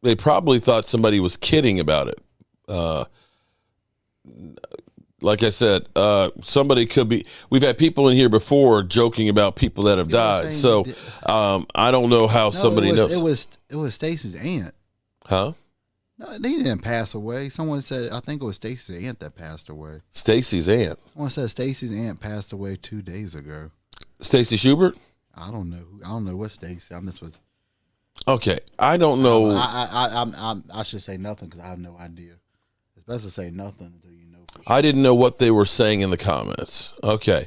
They probably thought somebody was kidding about it. Like I said, somebody could be. We've had people in here before joking about people that have died. So I don't know how somebody knows. It was Stacy's aunt. Huh? No, they didn't pass away. Someone said, I think it was Stacy's aunt that passed away. Stacy's aunt? Someone said Stacy's aunt passed away 2 days ago. Stacy Schubert? I don't know. I don't know what Stacy. I'm just with. Okay, I don't know. I should say nothing because I have no idea. It's best to say nothing until you know for sure. I didn't know what they were saying in the comments. Okay.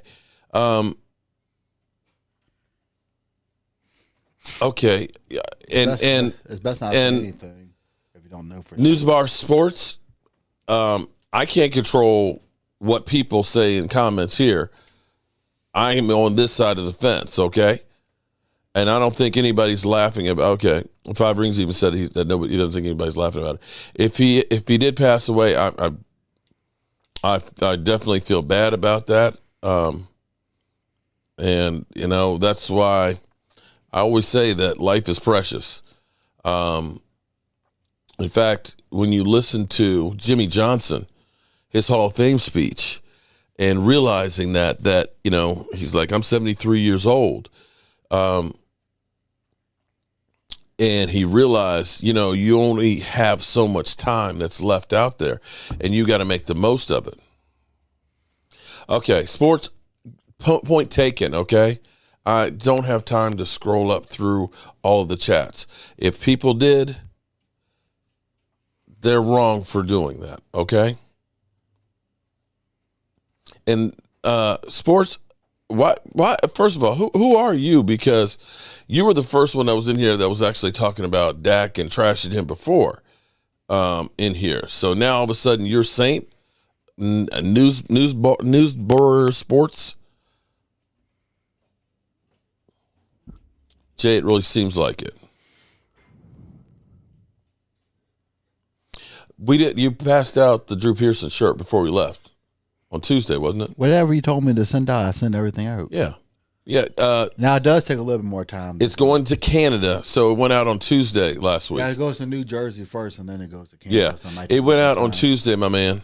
Okay. It's best not to say anything if you don't know for sure. Newsbar Sports. I can't control what people say in comments here. I am on this side of the fence, okay? And I don't think anybody's laughing about. Okay, Five Rings even said he doesn't think anybody's laughing about it. If he did pass away, I definitely feel bad about that. And that's why I always say that life is precious. In fact, when you listen to Jimmy Johnson, his Hall of Fame speech, and realizing that he's like, I'm 73 years old. And he realized, you only have so much time that's left out there, and you got to make the most of it. Okay, sports, point taken, okay? I don't have time to scroll up through all of the chats. If people did, they're wrong for doing that, okay? And sports, why? First of all, who are you? Because you were the first one that was in here that was actually talking about Dak and trashing him before in here. So now all of a sudden you're Saint Newsborough Sports. Jay, it really seems like it. You passed out the Drew Pearson shirt before we left on Tuesday, wasn't it? Whatever you told me to send out, I sent everything out. Yeah. Yeah. Now it does take a little bit more time. It's going to Canada, so it went out on Tuesday last week. Yeah, it goes to New Jersey first, and then it goes to Canada. Yeah, so it it went out on Tuesday, my man.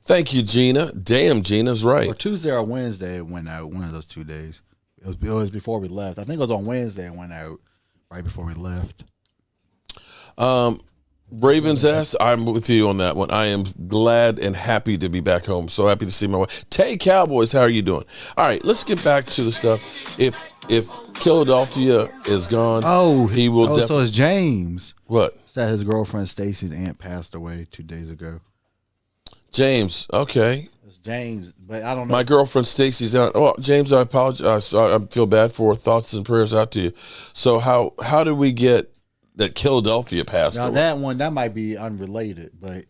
Thank you, Gina. Damn, Gina's right. Or Tuesday or Wednesday it went out, one of those 2 days. It was before we left. I think it was on Wednesday it went out, right before we left. Ravens S, I'm with you on that one. I am glad and happy to be back home. So happy to see my wife. Tay Cowboys, how are you doing? All right, let's get back to the stuff. If Philadelphia is gone, he will definitely. So it's James. What? Said his girlfriend Stacy's aunt passed away 2 days ago. James, okay. It's James, but I don't know. My girlfriend Stacy's out. Oh, James, I apologize. I feel bad for her. Thoughts and prayers out to you. So how did we get that Philadelphia passed away? That one, that might be unrelated, but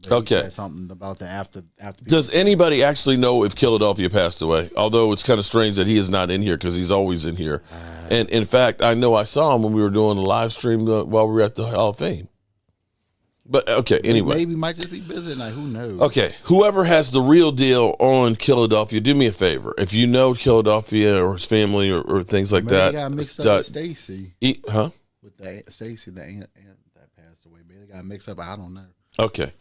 okay. He said something about the after. Does anybody actually know if Philadelphia passed away? Although it's kind of strange that he is not in here because he's always in here. And in fact, I know I saw him when we were doing the live stream while we were at the Hall of Fame. But okay, anyway. Maybe might just be busy tonight. Who knows? Okay, whoever has the real deal on Philadelphia, do me a favor. If you know Philadelphia or his family or things like that. They got mixed up with Stacy. Huh? With Stacy, the aunt that passed away. Maybe they got mixed up. I don't know. Okay.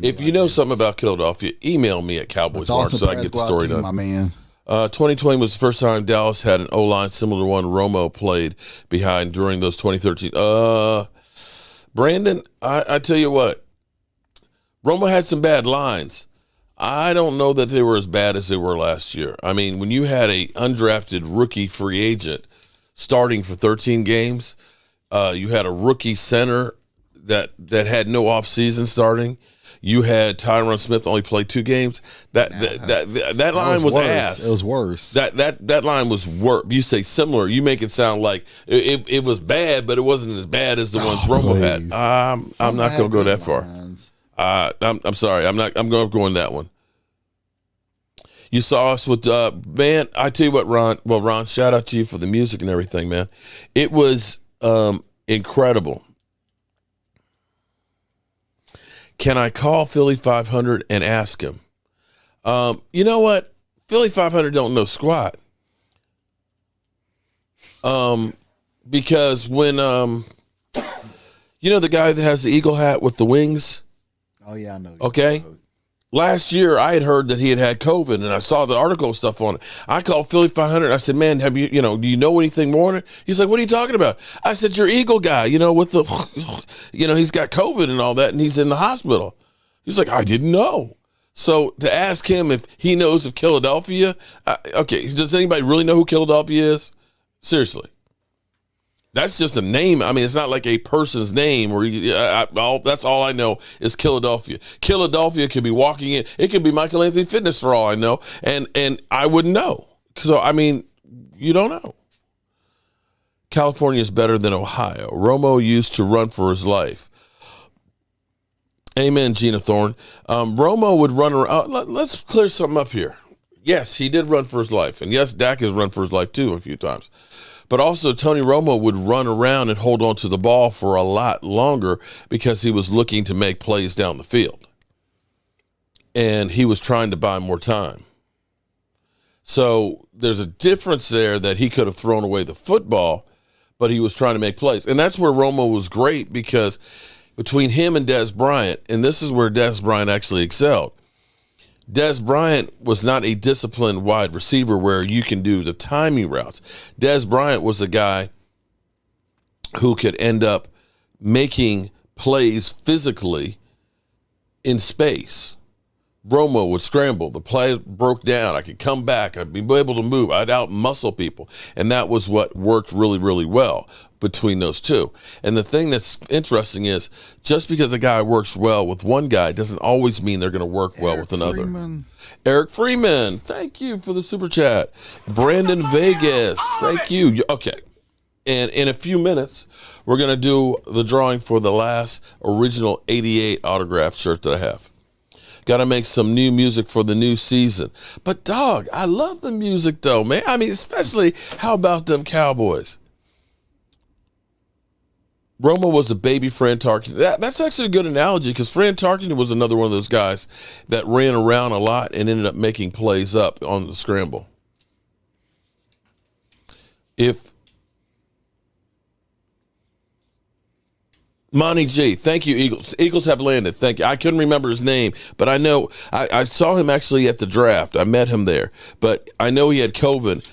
If you know something about Philadelphia, email me at Cowboys Mark so I can get the story done. My man. 2020 was the first time Dallas had an O-line similar to one Romo played behind during those 2013. Brandon, I tell you what, Romo had some bad lines. I don't know that they were as bad as they were last year. I mean, when you had a undrafted rookie free agent starting for 13 games, you had a rookie center that had no offseason starting. You had Tyron Smith only played 2 games. That line was ass. It was worse. That line was worse. You say similar, you make it sound like it was bad, but it wasn't as bad as the ones Romo had. I'm not going to go that far. I'm sorry. I'm going that one. You saw us with man. I tell you what, Ron. Well, Ron, shout out to you for the music and everything, man. It was incredible. Can I call Philly 500 and ask him? You know what? Philly 500 don't know squat. Because when you know the guy that has the eagle hat with the wings? Oh yeah, I know. Okay. Last year, I had heard that he had COVID, and I saw the article and stuff on it. I called Philly 500. I said, "Man, do you know anything more on it?" He's like, "What are you talking about?" I said, "Your Eagle guy, with the, he's got COVID and all that, and he's in the hospital." He's like, "I didn't know." So to ask him if he knows of Philadelphia, okay, does anybody really know who Philadelphia is? Seriously. That's just a name. I mean, it's not like a person's name. That's all I know is Philadelphia. Philadelphia could be walking in. It could be Michael Anthony Fitness for all I know, and I wouldn't know. So I mean, you don't know. California is better than Ohio. Romo used to run for his life. Amen, Gina Thorne. Romo would run around. Let's clear something up here. Yes, he did run for his life, and yes, Dak has run for his life too a few times. But also, Tony Romo would run around and hold on to the ball for a lot longer because he was looking to make plays down the field. And he was trying to buy more time. So there's a difference there that he could have thrown away the football, but he was trying to make plays. And that's where Romo was great because between him and Dez Bryant, and this is where Dez Bryant actually excelled, Dez Bryant was not a disciplined wide receiver where you can do the timing routes. Dez Bryant was a guy who could end up making plays physically in space. Romo would scramble. The play broke down. I could come back. I'd be able to move. I'd out-muscle people. And that was what worked really, really well between those two. And the thing that's interesting is just because a guy works well with one guy doesn't always mean they're going to work well with another. Eric Freeman, thank you for the super chat. Brandon Vegas, thank you. Okay. And in a few minutes, we're going to do the drawing for the last original 88 autograph shirt that I have. Got to make some new music for the new season. But, dog, I love the music, though, man. I mean, especially, how about them Cowboys? Romo was a baby Fran Tarkenton. That's actually a good analogy because Fran Tarkenton was another one of those guys that ran around a lot and ended up making plays up on the scramble. If Monty G, thank you, Eagles. Eagles have landed. Thank you. I couldn't remember his name, but I know I saw him actually at the draft. I met him there, but I know he had COVID,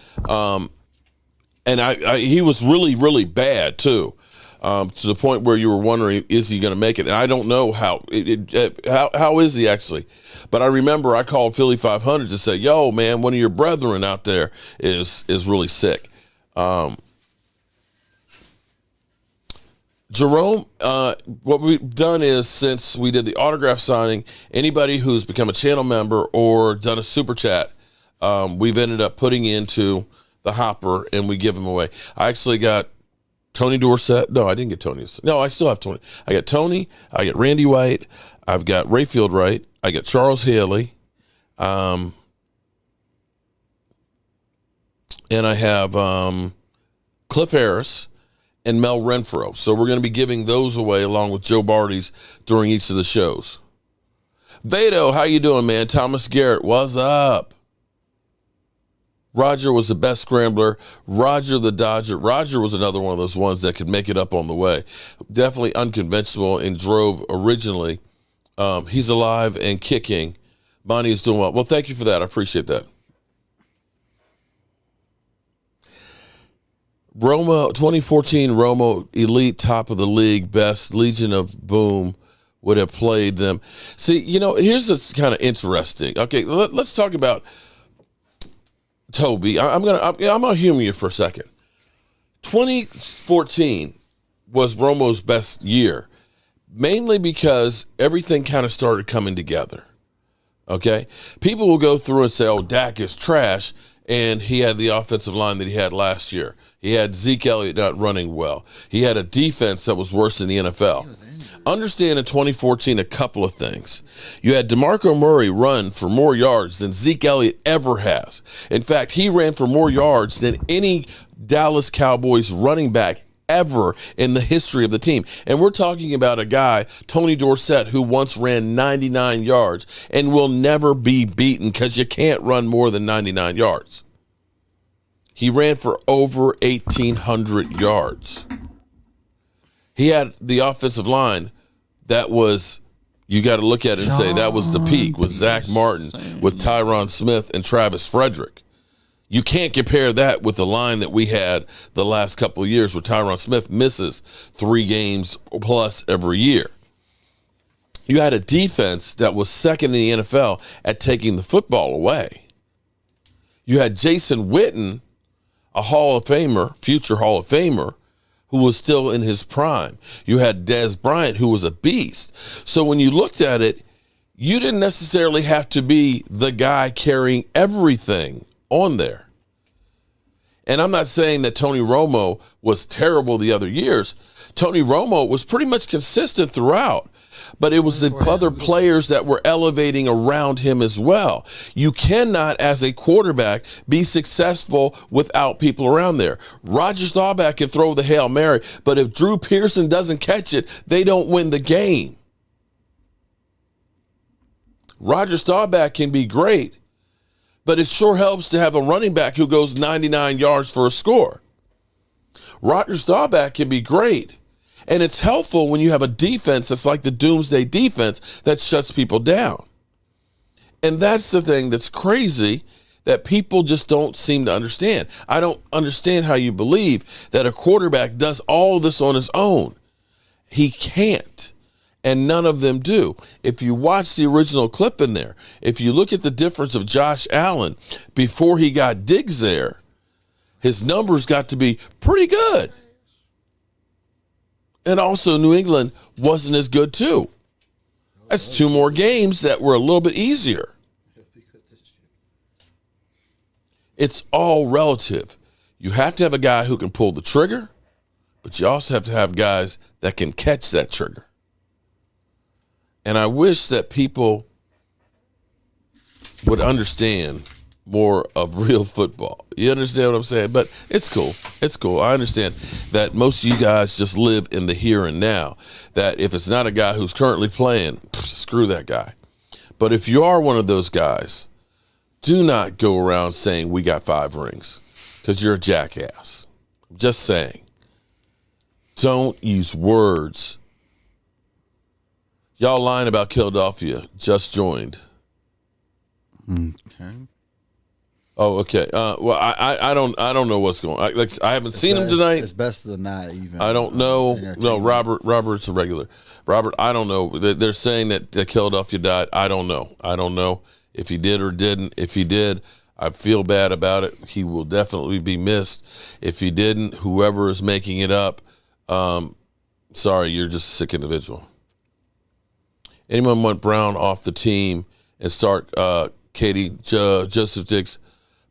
and he was really, really bad too. To the point where you were wondering, is he going to make it? And I don't know how is he actually? But I remember I called Philly 500 to say, yo, man, one of your brethren out there is really sick. Jerome, what we've done is, since we did the autograph signing, anybody who's become a channel member or done a super chat, we've ended up putting into the hopper and we give them away. I actually got Tony Dorsett. No, I didn't get Tony. No, I still have Tony. I got Tony. I got Randy White. I've got Rayfield Wright. I got Charles Haley. And I have Cliff Harris and Mel Renfro. So we're going to be giving those away along with Joe Barty's during each of the shows. Vado, how you doing, man? Thomas Garrett, what's up? Roger was the best scrambler. Roger the Dodger. Roger was another one of those ones that could make it up on the way. Definitely unconventional and drove originally. He's alive and kicking. Monty is doing well. Well, thank you for that. I appreciate that. Romo, 2014 Romo, elite, top of the league, best, Legion of Boom would have played them. See, here's what's kind of interesting. Okay, let's talk about Toby. I'm gonna humor you for a second. 2014 was Romo's best year, mainly because everything kind of started coming together. Okay, people will go through and say, "Oh, Dak is trash," and he had the offensive line that he had last year. He had Zeke Elliott not running well. He had a defense that was worse than the NFL. Understand in 2014 a couple of things. You had DeMarco Murray run for more yards than Zeke Elliott ever has. In fact, he ran for more yards than any Dallas Cowboys running back ever in the history of the team. And we're talking about a guy, Tony Dorsett, who once ran 99 yards and will never be beaten because you can't run more than 99 yards. He ran for over 1,800 yards. He had the offensive line that was, you got to look at it and say, that was the peak with Zach Martin, with Tyron Smith, and Travis Frederick. You can't compare that with the line that we had the last couple of years where Tyron Smith misses 3 games plus every year. You had a defense that was second in the NFL at taking the football away. You had Jason Witten, a Hall of Famer, future Hall of Famer, who was still in his prime. You had Dez Bryant, who was a beast. So when you looked at it, you didn't necessarily have to be the guy carrying everything on there. And I'm not saying that Tony Romo was terrible the other years. Tony Romo was pretty much consistent throughout, but it was the other players that were elevating around him as well. You cannot, as a quarterback, be successful without people around there. Roger Staubach can throw the Hail Mary, but if Drew Pearson doesn't catch it, they don't win the game. Roger Staubach can be great, but it sure helps to have a running back who goes 99 yards for a score. Roger Staubach can be great, and it's helpful when you have a defense that's like the doomsday defense that shuts people down. And that's the thing that's crazy that people just don't seem to understand. I don't understand how you believe that a quarterback does all this on his own. He can't. And none of them do. If you watch the original clip in there, if you look at the difference of Josh Allen before he got Diggs there, his numbers got to be pretty good. And also New England wasn't as good too. That's 2 more games that were a little bit easier. It's all relative. You have to have a guy who can pull the trigger, but you also have to have guys that can catch that trigger. And I wish that people would understand more of real football. You understand what I'm saying? But it's cool. It's cool. I understand that most of you guys just live in the here and now. That if it's not a guy who's currently playing, screw that guy. But if you are one of those guys, do not go around saying we got 5 rings because you're a jackass. I'm just saying. Don't use words. Y'all lying about Philadelphia just joined. Okay. Oh, okay. Well, I don't know what's going on. I haven't seen him tonight. It's best to not even. I don't know. No, Robert's a regular. Robert, I don't know. They're saying that Philadelphia died. I don't know. I don't know if he did or didn't. If he did, I feel bad about it. He will definitely be missed. If he didn't, whoever is making it up, sorry, you're just a sick individual. Anyone want Brown off the team and start Katie, Joseph Diggs,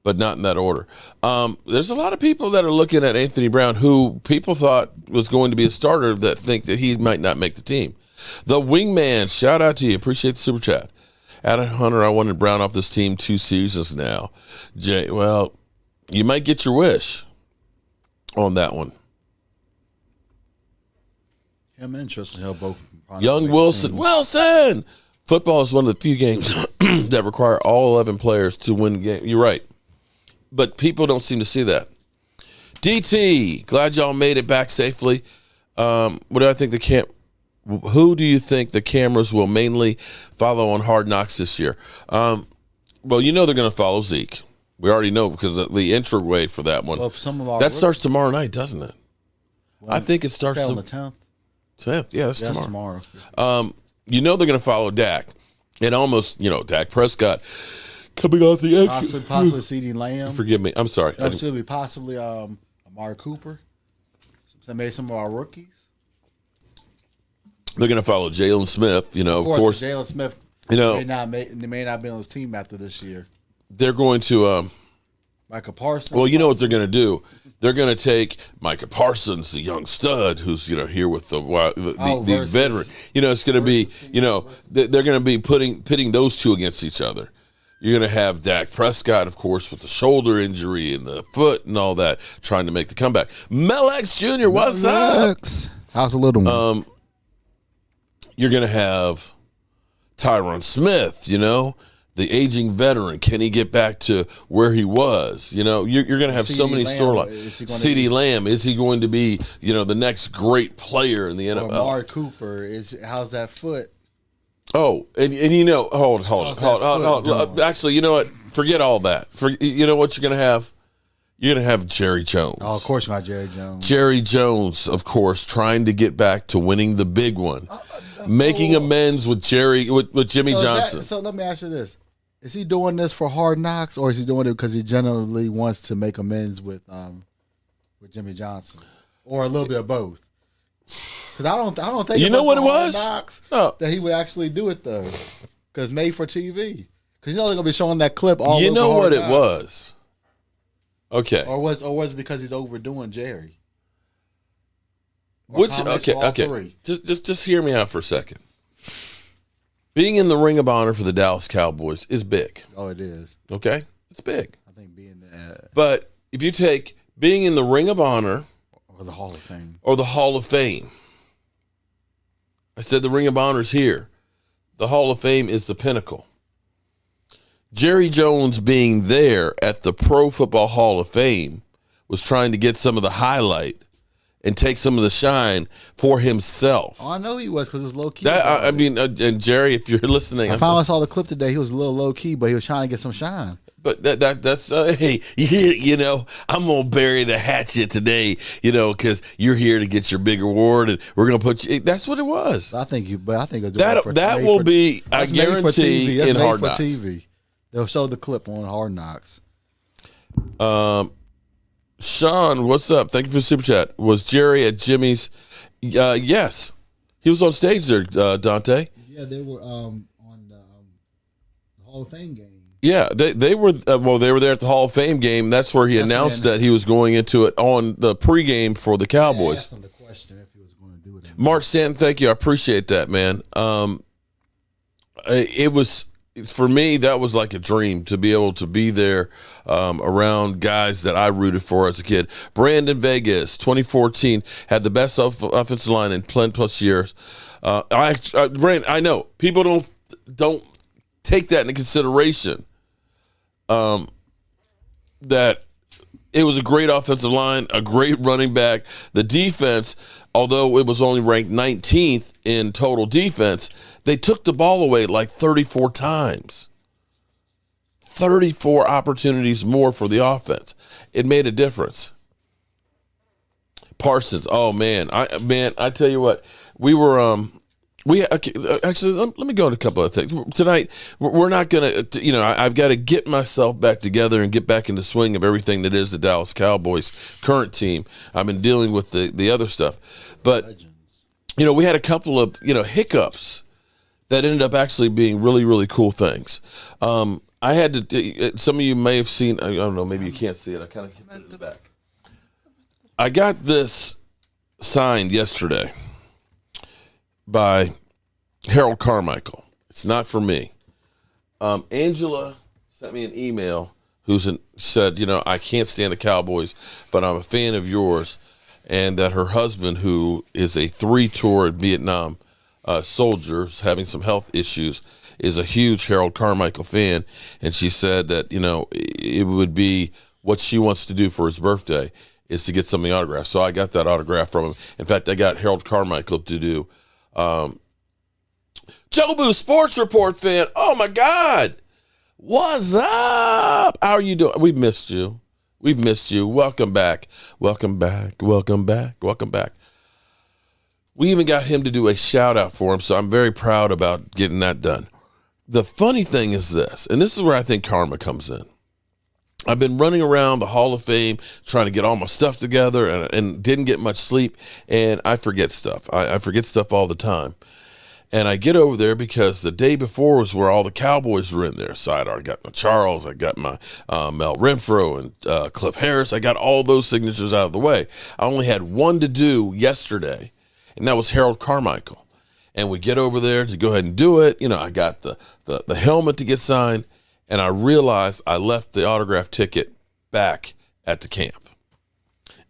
but not in that order. There's a lot of people that are looking at Anthony Brown who people thought was going to be a starter that think that he might not make the team. The Wingman, shout out to you. Appreciate the super chat. Adam Hunter, I wanted Brown off this team 2 seasons now. Jay, well, you might get your wish on that one. I'm interested in how both. Young Wilson. Wilson! Football is one of the few games that require all 11 players to win the game. You're right. But people don't seem to see that. DT, glad y'all made it back safely. What do I think who do you think the cameras will mainly follow on Hard Knocks this year? Well, you know they're going to follow Zeke. We already know because the intro way for that one. Well, that starts tomorrow night, doesn't it? Well, I think it starts on the 10th. 10th, yeah, that's tomorrow. You know they're going to follow Dak. And almost, Dak Prescott coming off the edge. Possibly Ceedee Lamb. Forgive me. I'm sorry. It should be possibly Amari Cooper. Maybe some of our rookies. They're going to follow Jalen Smith. Of course. Jalen Smith they may not be on his team after this year. They're going to Micah Parsons. Well, you know what they're going to do? They're going to take Micah Parsons, the young stud, who's here with the veteran. It's going to be they're going to be pitting those two against each other. You're going to have Dak Prescott, of course, with the shoulder injury and the foot and all that, trying to make the comeback. Mel X Jr., what's up? How's the little one? You're going to have Tyron Smith, the aging veteran. Can he get back to where he was? You're going to have so many storylines. Ceedee Lamb, is he going to be, the next great player in the NFL? Amari Cooper, how's that foot? Oh, and hold on. Actually, you know what? Forget all that. You know what you're going to have? You're going to have Jerry Jones. Oh, of course you got Jerry Jones. Jerry Jones, of course, trying to get back to winning the big one. Making amends with Jimmy Johnson. So let me ask you this. Is he doing this for Hard Knocks, or is he doing it because he genuinely wants to make amends with Jimmy Johnson, or a little bit of both? Because I don't think what it was that he would actually do it though, because made for TV. Because they're gonna be showing that clip all. You over know Hard what Knocks. It was? Okay. Or was it because he's overdoing Jerry? Okay. Just hear me out for a second. Being in the Ring of Honor for the Dallas Cowboys is big. Oh, it is. Okay? It's big. I think being there. But if you take being in the Ring of Honor or the Hall of Fame. I said the Ring of Honor is here. The Hall of Fame is the pinnacle. Jerry Jones being there at the Pro Football Hall of Fame was trying to get some of the highlight and take some of the shine for himself. Oh, I know he was because it was low key. And Jerry, if you're listening, I finally saw the clip today. He was a little low key, but he was trying to get some shine. But that's hey, I'm gonna bury the hatchet today, because you're here to get your big award, and we're gonna put you. That's what it was. I think that will be. I guarantee in Hard Knocks. TV. They'll show the clip on Hard Knocks. Sean, what's up? Thank you for the super chat. Was Jerry at Jimmy's? Yes, he was on stage there. Dante. Yeah, they were on the Hall of Fame game. Yeah, they were. They were there at the Hall of Fame game. That's where he announced that he was going into it on the pregame for the Cowboys. I asked him the question if he was going to do it. Mark Stanton, thank you. I appreciate that, man. It was for me, that was like a dream to be able to be there around guys that I rooted for as a kid. Brandon Vegas, 2014, had the best offensive line in 10+ years. Brandon, I know people don't take that into consideration. That it was a great offensive line, a great running back. The defense, although it was only ranked 19th in total defense, they took the ball away like 34 times. 34 opportunities more for the offense. It made a difference. Parsons, oh man, I tell you what, we were actually, let me go into a couple of things. Tonight, we're not going to, I've got to get myself back together and get back in the swing of everything that is the Dallas Cowboys current team. I've been dealing with the other stuff. But, we had a couple of, hiccups that ended up actually being really, really cool things. I had to, some of you may have seen, I don't know, maybe you can't see it. I kind of hit it in the back. I got this signed yesterday by Harold Carmichael. It's not for me. Angela sent me an email said, I can't stand the Cowboys, but I'm a fan of yours, and that her husband, who is a 3-tour Vietnam soldier, having some health issues, is a huge Harold Carmichael fan, and she said that, it would be what she wants to do for his birthday is to get something autographed. So I got that autograph from him. In fact, I got Harold Carmichael to do Jobu Sports Report fan. Oh my God. What's up? How are you doing? We've missed you. Welcome back. Welcome back. We even got him to do a shout out for him. So I'm very proud about getting that done. The funny thing is this, and this is where I think karma comes in. I've been running around the Hall of Fame trying to get all my stuff together and didn't get much sleep, and I forget stuff. I forget stuff all the time. And I get over there because the day before was where all the Cowboys were in there. So I got my Charles, I got my Mel Renfro and Cliff Harris. I got all those signatures out of the way. I only had one to do yesterday, and that was Harold Carmichael. And we get over there to go ahead and do it. I got the helmet to get signed. And I realized I left the autograph ticket back at the camp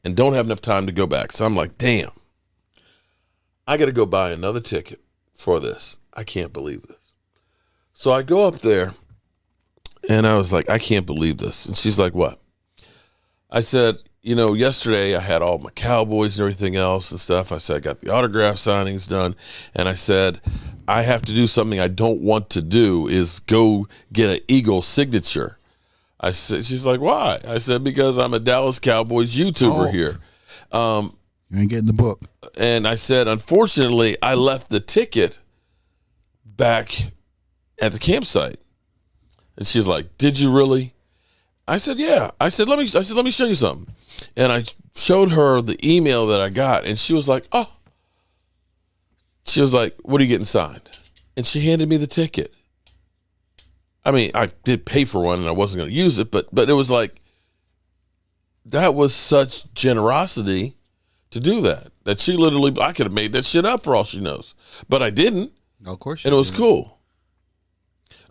and don't have enough time to go back. So I'm like, damn, I got to go buy another ticket for this. I can't believe this. So I go up there and I was like, I can't believe this. And she's like, what? I said, yesterday I had all my Cowboys and everything else and stuff. I said, I got the autograph signings done. And I said, I have to do something I don't want to do, is go get an Eagle signature. I said, she's like, why? I said, because I'm a Dallas Cowboys YouTuber here. You ain't getting the book. And I said, unfortunately, I left the ticket back at the campsite. And she's like, did you really? I said, yeah. I said, let me show you something. And I showed her the email that I got, and she was like, oh. She was like, what are you getting signed? And she handed me the ticket. I mean, I did pay for one and I wasn't going to use it, but it was like, that was such generosity to do that she literally, I could have made that shit up for all she knows, but I didn't. No, of course. And it was cool.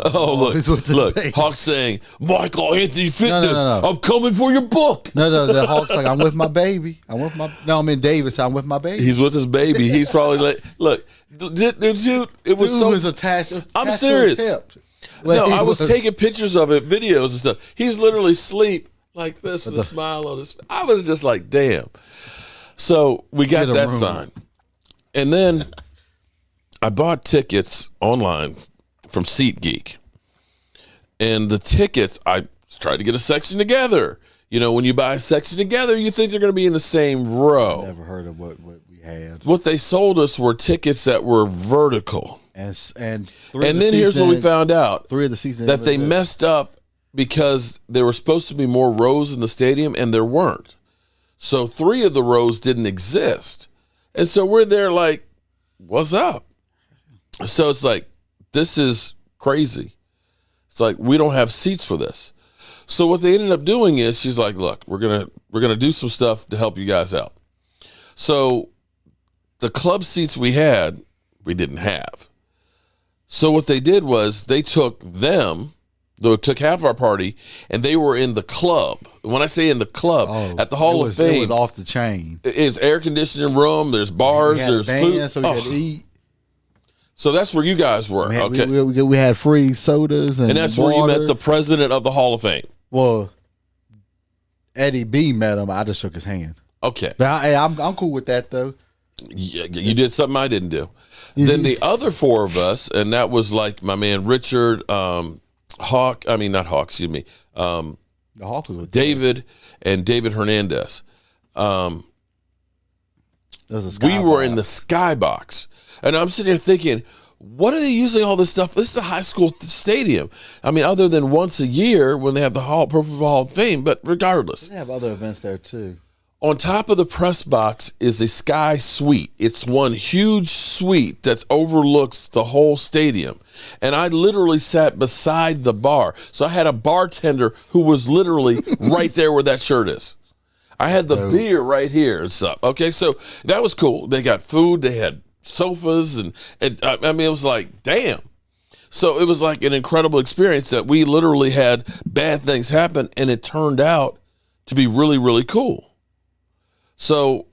Oh, look, Hawk's saying, Michael Anthony Fitness, No. I'm coming for your book. No, the Hawk's like, I'm with my baby. I'm in Davis, I'm with my baby. He's with his baby. He's probably like, look, dude, it was so. Was attached, I'm serious. No, I was taking pictures of it, videos and stuff. He's literally asleep like this with a smile on his face. I was just like, damn. So we got that signed. And then I bought tickets online from SeatGeek. And the tickets, I tried to get a section together. When you buy a section together, you think they're going to be in the same row. Never heard of what we had. What they sold us were tickets that were vertical. And then here's what we found out. 3 of the seasons that they messed up because there were supposed to be more rows in the stadium, and there weren't. So 3 of the rows didn't exist. And so we're there like, what's up? So it's like, this is crazy. It's like, we don't have seats for this. So what they ended up doing is, she's like, look, we're gonna do some stuff to help you guys out. So the club seats we had, we didn't have. So what they did was they took half of our party, and they were in the club. When I say in the club, at the Hall of Fame. It was off the chain. It's air conditioning room. There's bars. There's food. So we could eat. So that's where you guys were. We had free sodas and that's water. where you met the president of the Hall of Fame. Well, Eddie B met him. I just shook his hand. Okay. But I'm cool with that, though. Yeah, you did something I didn't do. Then the other four of us, and that was like my man Richard, the Hawk was David and David Hernandez. We were in the skybox, and I'm sitting here thinking, what are they using all this stuff? This is a high school stadium. I mean, other than once a year when they have the Pro Football Hall of Fame, but regardless. They have other events there, too. On top of the press box is a sky suite. It's one huge suite that overlooks the whole stadium. And I literally sat beside the bar. So I had a bartender who was literally right there where that shirt is. I had the beer right here and stuff. Okay, so that was cool. They got food. They had sofas. And I mean, it was like, damn. So it was like an incredible experience that we literally had bad things happen, and it turned out to be really, really cool. So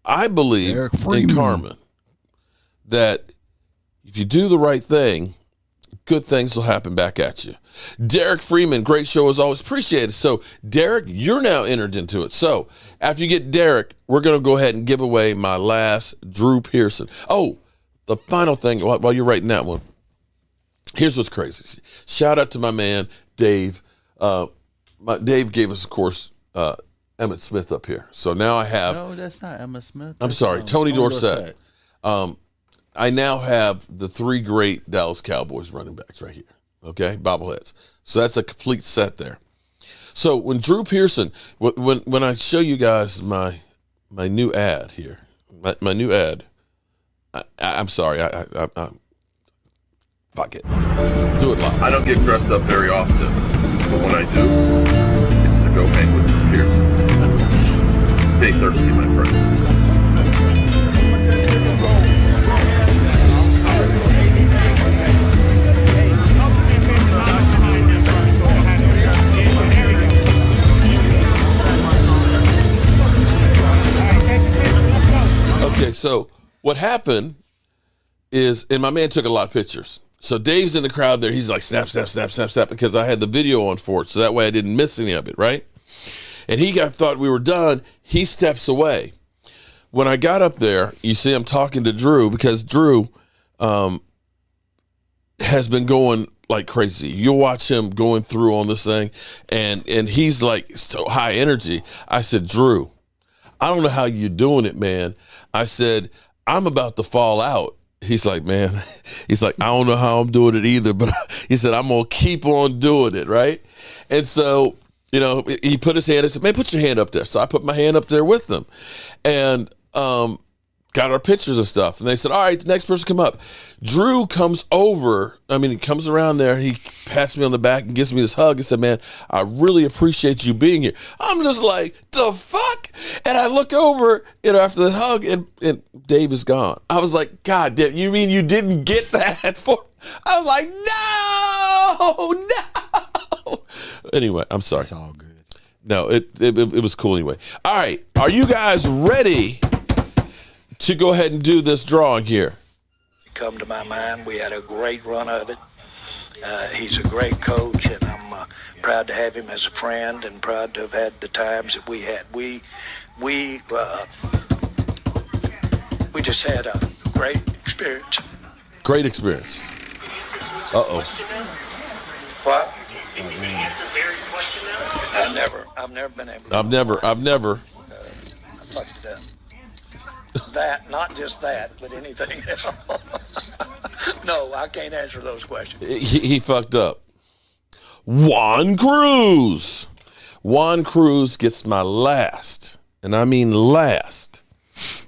I believe in Carmen that if you do the right thing, good things will happen back at you. Derek Freeman, great show as always. Appreciate it. So, Derek, you're now entered into it. So, after you get Derek, we're going to go ahead and give away my last Drew Pearson. Oh, the final thing while you're writing that one. Here's what's crazy. Shout out to my man, Dave. Dave gave us, of course, Emmitt Smith up here. So now I have. No, that's not Emmitt Smith. I'm sorry, Tony Dorsett. I now have the three great Dallas Cowboys running backs right here. Okay, bobbleheads. So that's a complete set there. So when Drew Pearson, when I show you guys my new ad here, my new ad, I'm sorry, I fuck it, do it live. I don't get dressed up very often, but when I do, it's to go hang with Drew Pearson. Stay thirsty, my friends. Okay, so what happened is, and my man took a lot of pictures. So Dave's in the crowd there. He's like, snap, snap, snap, snap, snap, because I had the video on for it, so that way I didn't miss any of it, right? And he thought we were done. He steps away. When I got up there, you see I'm talking to Drew, because Drew has been going like crazy. You'll watch him going through on this thing, and he's like so high energy. I said, Drew, I don't know how you're doing it, man. I said, I'm about to fall out. He's like, man, he's like, I don't know how I'm doing it either, but he said, I'm going to keep on doing it, right? And so, you know, he put his hand, I said, man, put your hand up there. So I put my hand up there with them, and got our pictures and stuff. And they said, all right, the next person come up. Drew comes over. I mean, he comes around there. He pats me on the back and gives me this hug and said, man, I really appreciate you being here. I'm just like, the fuck? And I look over, you know, after the hug, and Dave is gone. I was like, God damn, you mean you didn't get that? I was like, no. Anyway, I'm sorry. It's all good. No, it was cool anyway. All right, are you guys ready to go ahead and do this drawing here? Come to my mind, we had a great run of it. He's a great coach, and I'm proud to have him as a friend, and proud to have had the times that we had. We just had a great experience. Great experience. Uh-oh. What? Can you answer Barry's question now? I've never been able to. I've never. I fucked it up. That, not just that, but anything else. No, I can't answer those questions. He fucked up. Juan Cruz. Juan Cruz gets my last, and I mean last,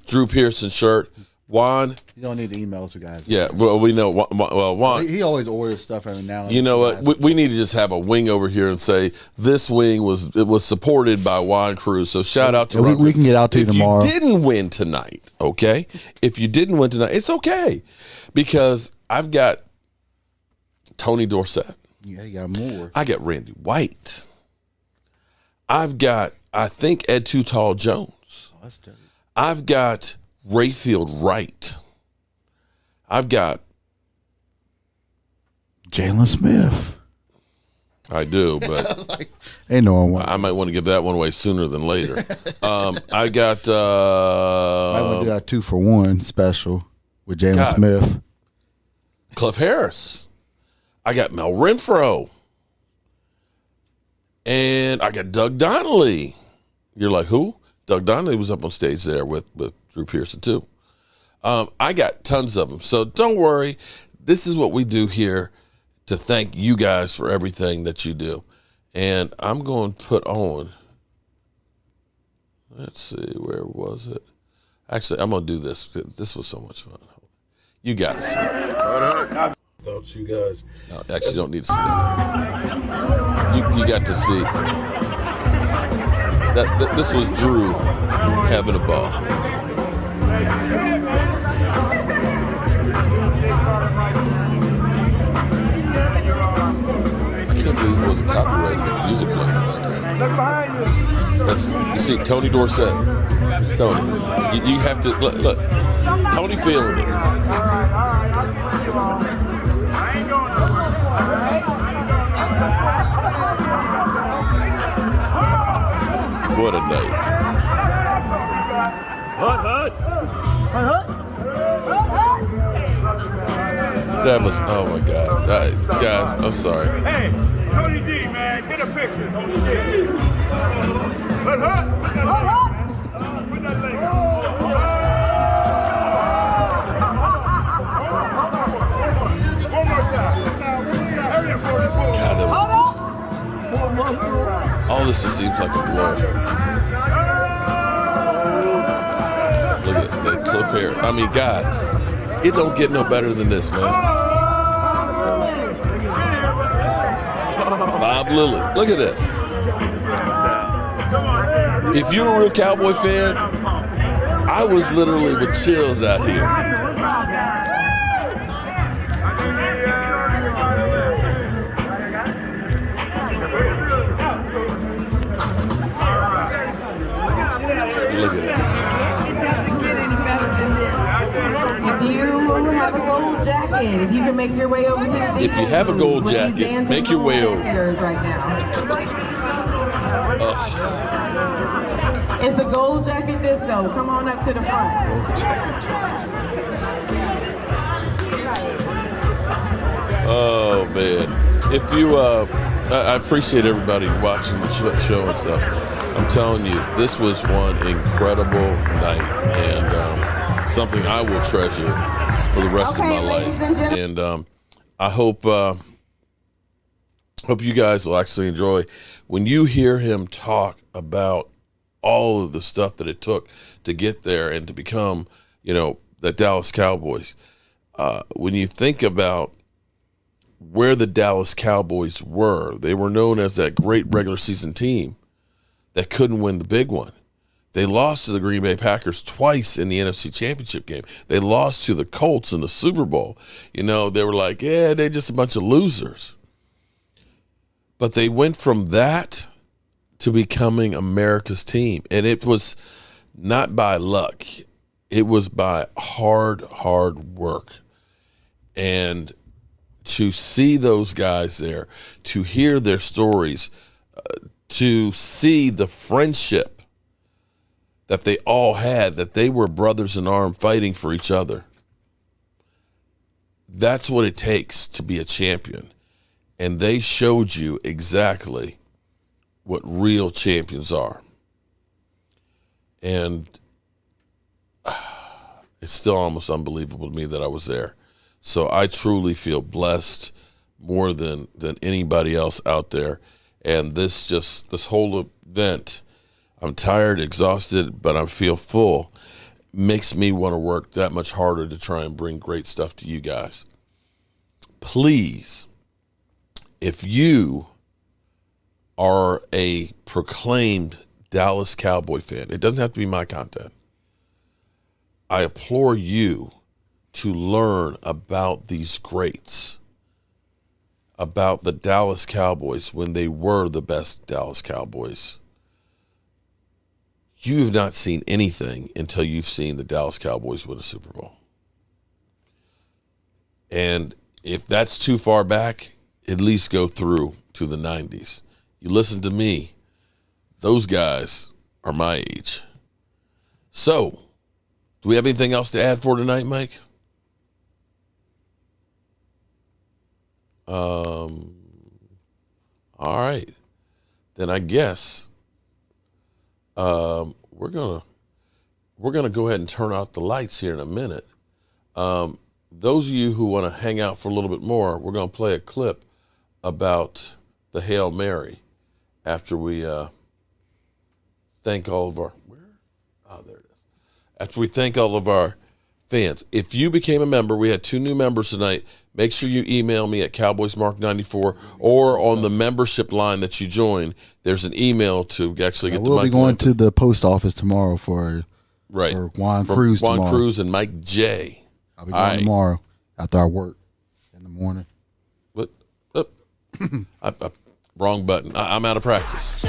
Drew Pearson shirt. Juan. You don't need the emails, you guys. Yeah, well, we know. Well, Juan. He always orders stuff every now and then. You know what? We need to just have a wing over here and say this wing was supported by Juan Cruz. So shout out to we can get out to you tomorrow. If you didn't win tonight, okay? If you didn't win tonight, it's okay, because I've got Tony Dorsett. Yeah, you got more. I got Randy White. I've got, I think, Ed Too Tall Jones. Oh, that's dope. I've got Rayfield Wright. I've got Jalen Smith. I do, but like, ain't no one. I might want to give that one away sooner than later. I got I want to do that 2-for-1 special with Jalen Smith. Cliff Harris. I got Mel Renfro. And I got Doug Donnelly. You're like, who? Doug Donnelly was up on stage there with Drew Pearson, too. I got tons of them. So don't worry. This is what we do here to thank you guys for everything that you do. And I'm going to put on, let's see, where was it? Actually, I'm going to do this. This was so much fun. You got to see it. Don't you guys? No, actually, don't need to see that. You got to see that. This was Drew having a ball. I can't believe it wasn't copyrighted with music playing in the background. That's, you see, Tony Dorsett. Tony, you have to look. Tony feeling it. What a night. That was, oh my God. Guys, I'm sorry. Hey, Tony D, man, get a picture. Tony D. Put that leg up. One more time. Hurry up, God, that was, all this just seems like a blur. Look at that Cliff Harris. I mean, guys, it don't get no better than this, man. Bob Lilly. Look at this. If you're a real Cowboy fan, I was literally with chills out here. Look at it. If you have a gold jacket, if you can make your way over to the If you have a gold jacket, make your way over. Right now. It's the gold jacket disco. Come on up to the front. Oh man, if you, I appreciate everybody watching the show and stuff. I'm telling you, this was one incredible night, and something I will treasure for the rest of my life. And I hope you guys will actually enjoy when you hear him talk about all of the stuff that it took to get there and to become, the Dallas Cowboys. When you think about where the Dallas Cowboys were, they were known as that great regular season team that couldn't win the big one. They lost to the Green Bay Packers twice in the NFC Championship game. They lost to the Colts in the Super Bowl. They were like, yeah, they're just a bunch of losers. But they went from that to becoming America's team. And it was not by luck. It was by hard work. And to see those guys there, to hear their stories, to see the friendship that they all had, that they were brothers in arms fighting for each other. That's what it takes to be a champion. And they showed you exactly what real champions are. And it's still almost unbelievable to me that I was there. So I truly feel blessed more than anybody else out there. And this whole event, I'm tired, exhausted, but I feel full. Makes me want to work that much harder to try and bring great stuff to you guys. Please, if you are a proclaimed Dallas Cowboy fan, it doesn't have to be my content. I implore you to learn about these greats. about the Dallas Cowboys when they were the best Dallas Cowboys, you have not seen anything until you've seen the Dallas Cowboys win a Super Bowl. And if that's too far back, at least go through to the 90s. You listen to me, those guys are my age. So, do we have anything else to add for tonight, Mike? All right. Then I guess we're gonna go ahead and turn out the lights here in a minute. Those of you who want to hang out for a little bit more, we're going to play a clip about the Hail Mary after we thank all of our there it is. After we thank all of our fans. If you became a member, we had 2 new members tonight. Make sure you email me at CowboysMark94 or on the membership line that you join. There's an email to actually get the We'll be going to the post office tomorrow for Juan Cruz tomorrow. Juan Cruz and Mike J. I'll be going tomorrow after I work in the morning. What? Wrong button. I'm out of practice.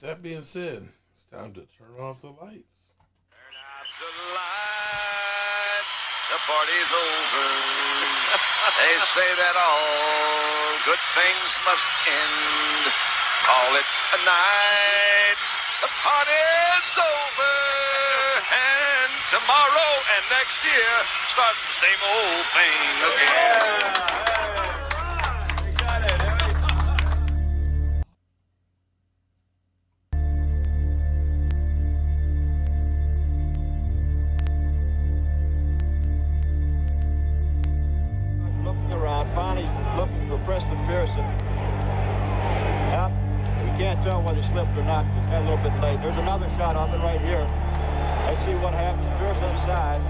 That being said, it's time to turn off the lights. Turn off the lights. The party's over. They say that all good things must end. Call it a night. The party's over. And tomorrow and next year starts the same old thing again. Looking around, finally looking for Preston Pearson. Yep, we can't tell whether he slipped or not. It's a little bit late. There's another shot of it right here. Let's see what happens. Pearson inside.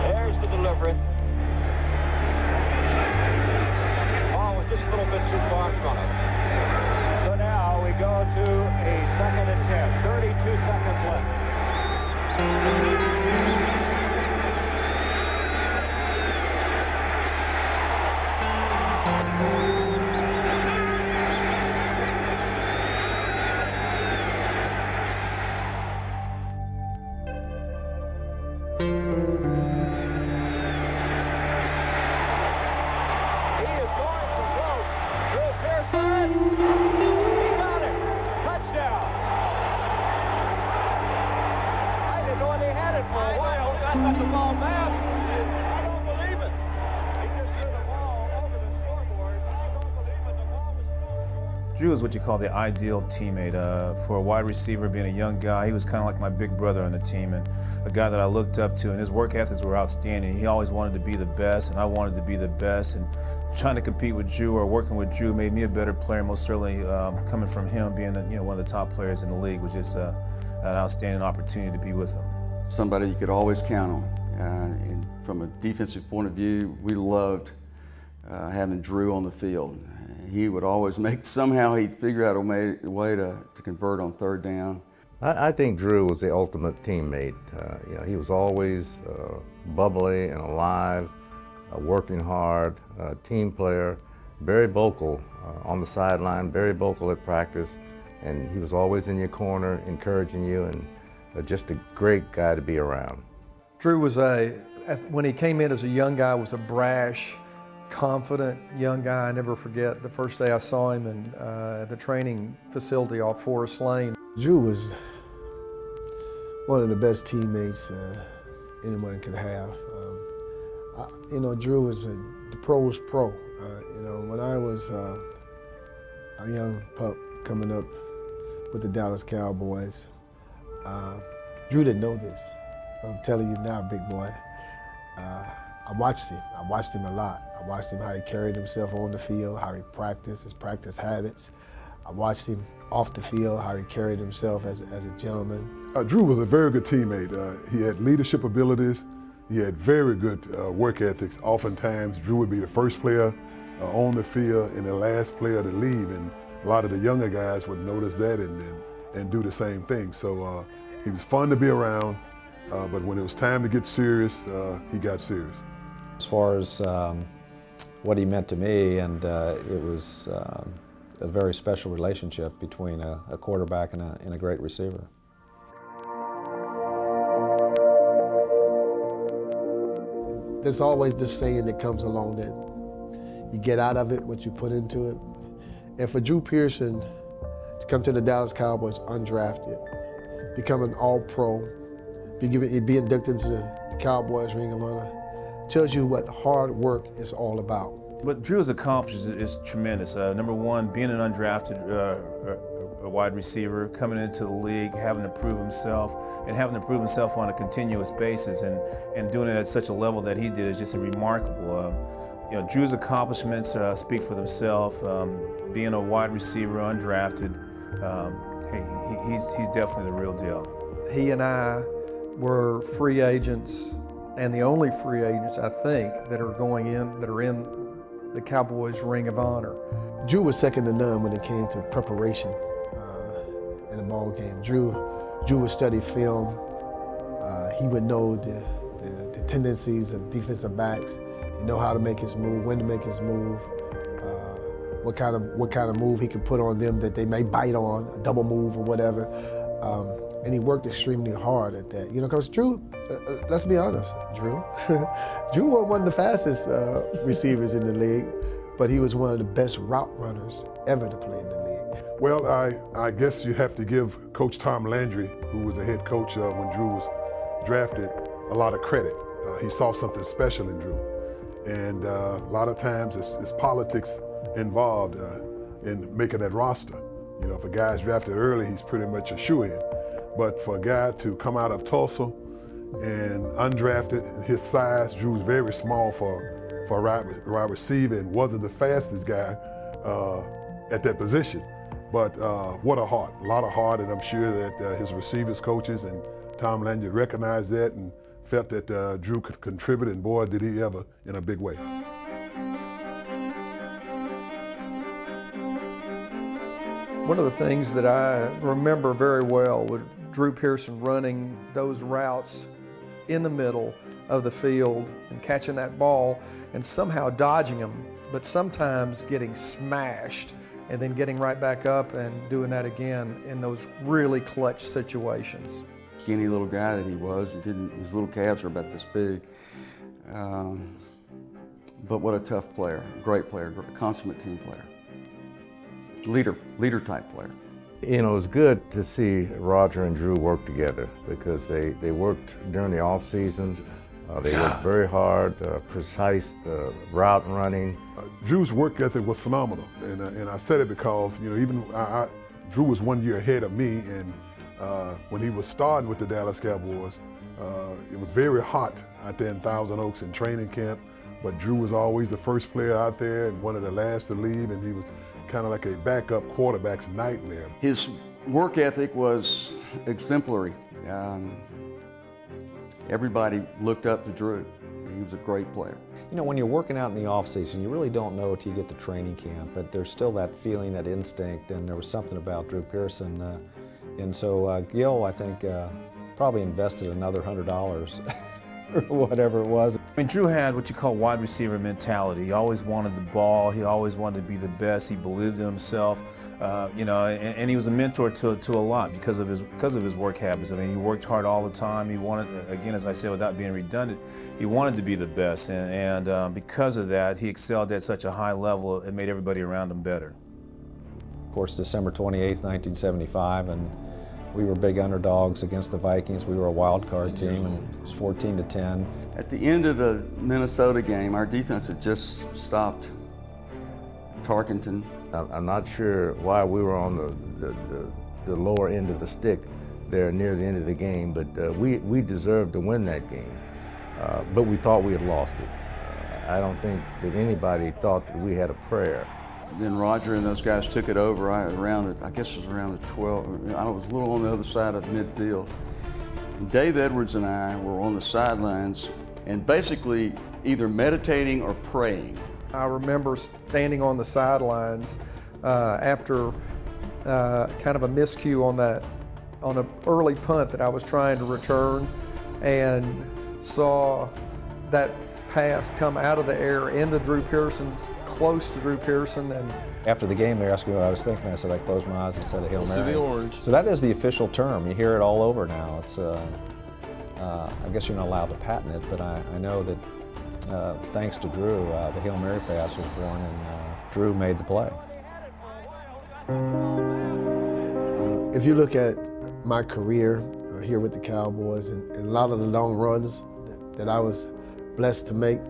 There's the delivery. Oh, it's just a little bit too far in front of him. So now we go to a second and 10. 32 seconds left. Drew is what you call the ideal teammate. For a wide receiver, being a young guy, he was kind of like my big brother on the team and a guy that I looked up to, and his work ethics were outstanding. He always wanted to be the best, and I wanted to be the best. And trying to compete with Drew or working with Drew made me a better player, most certainly coming from him being one of the top players in the league was just an outstanding opportunity to be with him. Somebody you could always count on. And from a defensive point of view, we loved having Drew on the field. He would always somehow he'd figure out a way to convert on third down. I think Drew was the ultimate teammate. He was always bubbly and alive, working hard, team player, very vocal on the sideline, very vocal at practice, and he was always in your corner, encouraging you, and just a great guy to be around. Drew was when he came in as a young guy, was a brash, confident young guy. I never forget the first day I saw him in the training facility off Forest Lane. Drew was one of the best teammates anyone could have. Drew was the pro's pro. When I was a young pup coming up with the Dallas Cowboys, Drew didn't know this. I'm telling you now, big boy. I watched him. I watched him a lot. I watched him how he carried himself on the field, how he practiced, his practice habits. I watched him off the field, how he carried himself as a gentleman. Drew was a very good teammate. He had leadership abilities. He had very good work ethics. Oftentimes, Drew would be the first player on the field and the last player to leave. And a lot of the younger guys would notice that and do the same thing. So he was fun to be around, but when it was time to get serious, he got serious. As far as what he meant to me, and it was a very special relationship between a quarterback and a great receiver. There's always this saying that comes along that you get out of it what you put into it. And for Drew Pearson to come to the Dallas Cowboys undrafted, become an all-pro, be inducted into the Cowboys Ring of Honor, tells you what hard work is all about. What Drew has accomplished is tremendous. Number one, being an undrafted a wide receiver, coming into the league, having to prove himself, and having to prove himself on a continuous basis, and doing it at such a level that he did is just remarkable. Drew's accomplishments speak for themselves. Being a wide receiver, undrafted, he's definitely the real deal. He and I were free agents, and the only free agents, I think, that are in the Cowboys Ring of Honor. Drew was second to none when it came to preparation in a ball game. Drew would study film. He would know the tendencies of defensive backs. He'd know how to make his move, when to make his move, what kind of move he could put on them that they may bite on, a double move or whatever. And he worked extremely hard at that. You know, because Drew, let's be honest, Drew wasn't one of the fastest receivers in the league, but he was one of the best route runners ever to play in the league. Well, I guess you have to give Coach Tom Landry, who was the head coach when Drew was drafted, a lot of credit. He saw something special in Drew. And a lot of times it's politics involved in making that roster. You know, if a guy's drafted early, he's pretty much a shoo-in. But for a guy to come out of Tulsa and undrafted, his size, Drew's very small for a wide receiver and wasn't the fastest guy at that position. But what a heart, a lot of heart, and I'm sure that his receivers coaches and Tom Landry recognized that and felt that Drew could contribute, and boy, did he ever, in a big way. One of the things that I remember very well was Drew Pearson running those routes in the middle of the field and catching that ball and somehow dodging them, but sometimes getting smashed and then getting right back up and doing that again in those really clutch situations. Skinny little guy that he was, his little calves are about this big. But what a tough player, great player, consummate team player. Leader type player. You know, it was good to see Roger and Drew work together because they worked during the off season. They worked very hard, precise route running. Drew's work ethic was phenomenal, and I said it because, you know, even Drew was 1 year ahead of me, and when he was starting with the Dallas Cowboys, it was very hot out there in Thousand Oaks in training camp, but Drew was always the first player out there and one of the last to leave, and he was kind of like a backup quarterback's nightmare. His work ethic was exemplary. Everybody looked up to Drew. He was a great player. You know, when you're working out in the off season, you really don't know till you get to training camp, but there's still that feeling, that instinct, and there was something about Drew Pearson. And so Gil, I think, probably invested another $100 or whatever it was. I mean, Drew had what you call wide receiver mentality. He always wanted the ball. He always wanted to be the best. He believed in himself, you know, and he was a mentor to a lot because of his work habits. I mean, he worked hard all the time. He wanted, again, as I said, without being redundant, he wanted to be the best, and because of that, he excelled at such a high level. It made everybody around him better. Of course, December 28th, 1975, and we were big underdogs against the Vikings. We were a wild card team, and it was 14-10. At the end of the Minnesota game, our defense had just stopped Tarkenton. I'm not sure why we were on the lower end of the stick there near the end of the game, but we deserved to win that game. But we thought we had lost it. I don't think that anybody thought that we had a prayer. Then Roger and those guys took it over around, I guess it was around the 12, I was a little on the other side of midfield. And Dave Edwards and I were on the sidelines and basically either meditating or praying. I remember standing on the sidelines after kind of a miscue on an early punt that I was trying to return, and saw that pass come out of the air into Drew Pearson's, close to Drew Pearson. And after the game, they asked me what I was thinking. I said I closed my eyes and said a Hail Mary. See the orange. So that is the official term. You hear it all over now. It's I guess you're not allowed to patent it, but I know that thanks to Drew, the Hail Mary pass was born, and Drew made the play. If you look at my career here with the Cowboys and a lot of the long runs that I was blessed to make,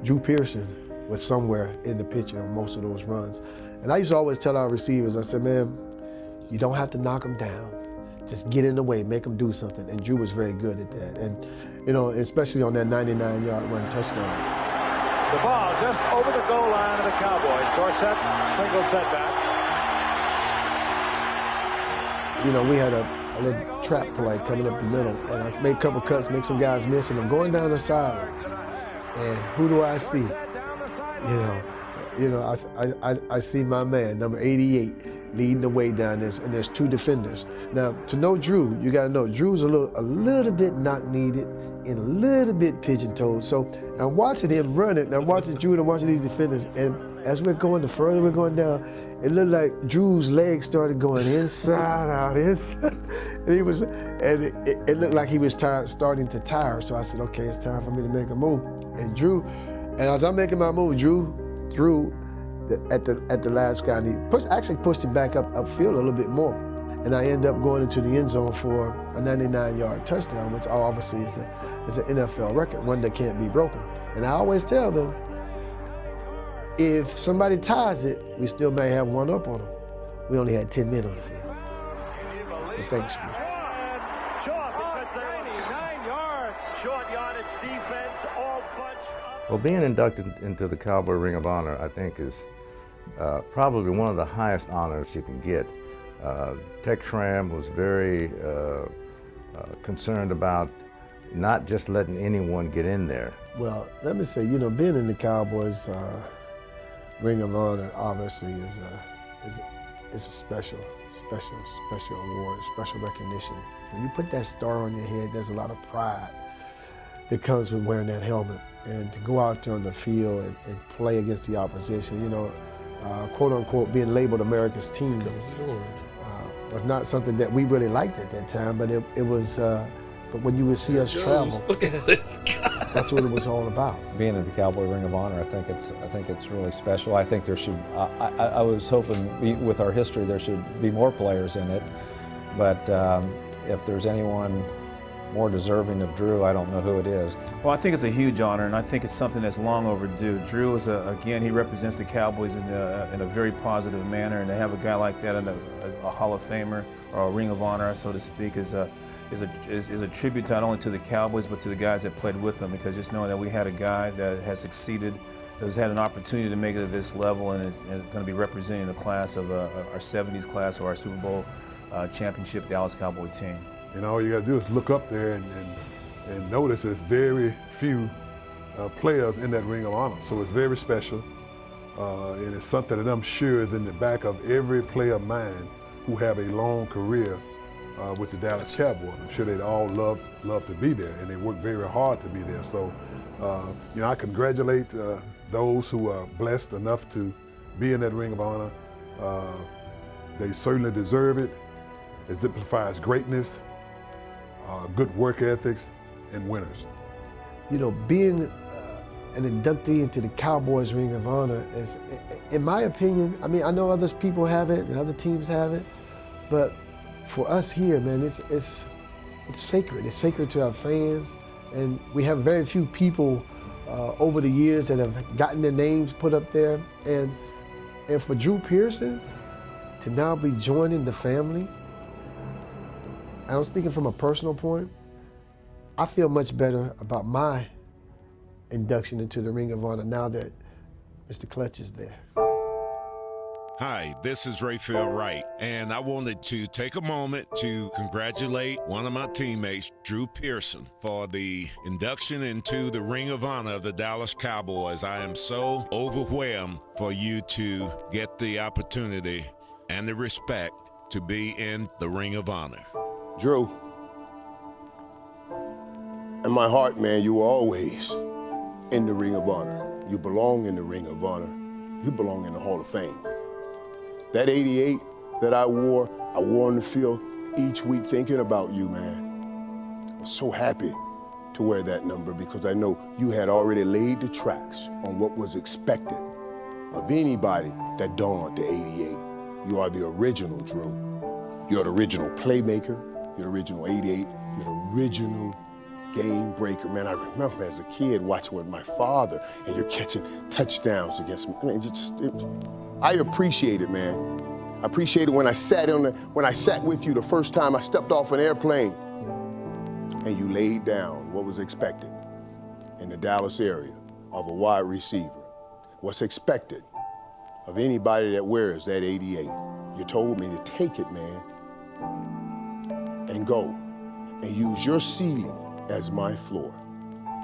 Drew Pearson was somewhere in the picture on most of those runs. And I used to always tell our receivers, I said, man, you don't have to knock them down. Just get in the way, make them do something. And Drew was very good at that. And, you know, especially on that 99-yard run touchdown. The ball just over the goal line of the Cowboys. Dorsett, single setback. You know, we had a little trap play coming up the middle, and I made a couple cuts, make some guys miss, and I'm going down the sideline. And who do I see? I see my man, number 88, leading the way down there, and there's two defenders. Now, to know Drew, you got to know Drew's a little bit knock-kneed and a little bit pigeon-toed. So I'm watching him run it, and I'm watching Drew, and I'm watching these defenders, and as we're going, the further we're going down, it looked like Drew's legs started going inside out, inside. And it looked like he was starting to tire. So I said, okay, it's time for me to make a move. And as I'm making my move, Drew threw at the last guy, and he actually pushed him back upfield a little bit more. And I ended up going into the end zone for a 99-yard touchdown, which obviously is an NFL record, one that can't be broken. And I always tell them, if somebody ties it, we still may have one up on them. We only had 10 men on the field. But thanks, Drew. Short because they're only 9 yards. Short yardage defense, all bunched up. Well, being inducted into the Cowboy Ring of Honor, I think, is probably one of the highest honors you can get. Tex Schramm was very concerned about not just letting anyone get in there. Well, let me say, being in the Cowboys Ring of Honor obviously is a special award, special recognition. When you put that star on your head, there's a lot of pride that comes with wearing that helmet. And to go out there on the field and play against the opposition, quote unquote, being labeled America's team was not something that we really liked at that time, but it was, but when you would see us travel, that's what it was all about. Being in the Cowboy Ring of Honor, I think it's really special. I think there should, I was hoping with our history there should be more players in it, but if there's anyone more deserving of Drew, I don't know who it is. Well, I think it's a huge honor, and I think it's something that's long overdue. Drew is, again, he represents the Cowboys in a very positive manner, and to have a guy like that in a Hall of Famer or a Ring of Honor, so to speak, is a tribute not only to the Cowboys but to the guys that played with them, because just knowing that we had a guy that has succeeded, has had an opportunity to make it at this level, and is going to be representing the class of our 70s class or our Super Bowl championship Dallas Cowboy team. And all you got to do is look up there and notice there's very few players in that Ring of Honor. So it's very special. And it's something that I'm sure is in the back of every player of mine who have a long career with the Dallas Cowboys. I'm sure they'd all love to be there, and they work very hard to be there. So, I congratulate those who are blessed enough to be in that Ring of Honor. They certainly deserve it. It exemplifies greatness, good work ethics, and winners. Being an inductee into the Cowboys Ring of Honor is, in my opinion, I mean, I know other people have it and other teams have it, but for us here, man, it's sacred. It's sacred to our fans, and we have very few people over the years that have gotten their names put up there. And for Drew Pearson to now be joining the family, and I'm speaking from a personal point, I feel much better about my induction into the Ring of Honor now that Mr. Clutch is there. Hi, this is Rayfield Wright, and I wanted to take a moment to congratulate one of my teammates, Drew Pearson, for the induction into the Ring of Honor of the Dallas Cowboys. I am so overwhelmed for you to get the opportunity and the respect to be in the Ring of Honor. Drew, in my heart, man, you were always in the Ring of Honor. You belong in the Ring of Honor. You belong in the Hall of Fame. That 88 that I wore on the field each week thinking about you, man. I was so happy to wear that number because I know you had already laid the tracks on what was expected of anybody that donned the 88. You are the original, Drew. You're the original playmaker. You're the original 88. You're the original game breaker. Man, I remember as a kid watching with my father and you're catching touchdowns against me. I mean, I appreciate it, man. I appreciate it when I sat with you the first time I stepped off an airplane and you laid down what was expected in the Dallas area of a wide receiver. What's expected of anybody that wears that 88. You told me to take it, man, and go and use your ceiling as my floor.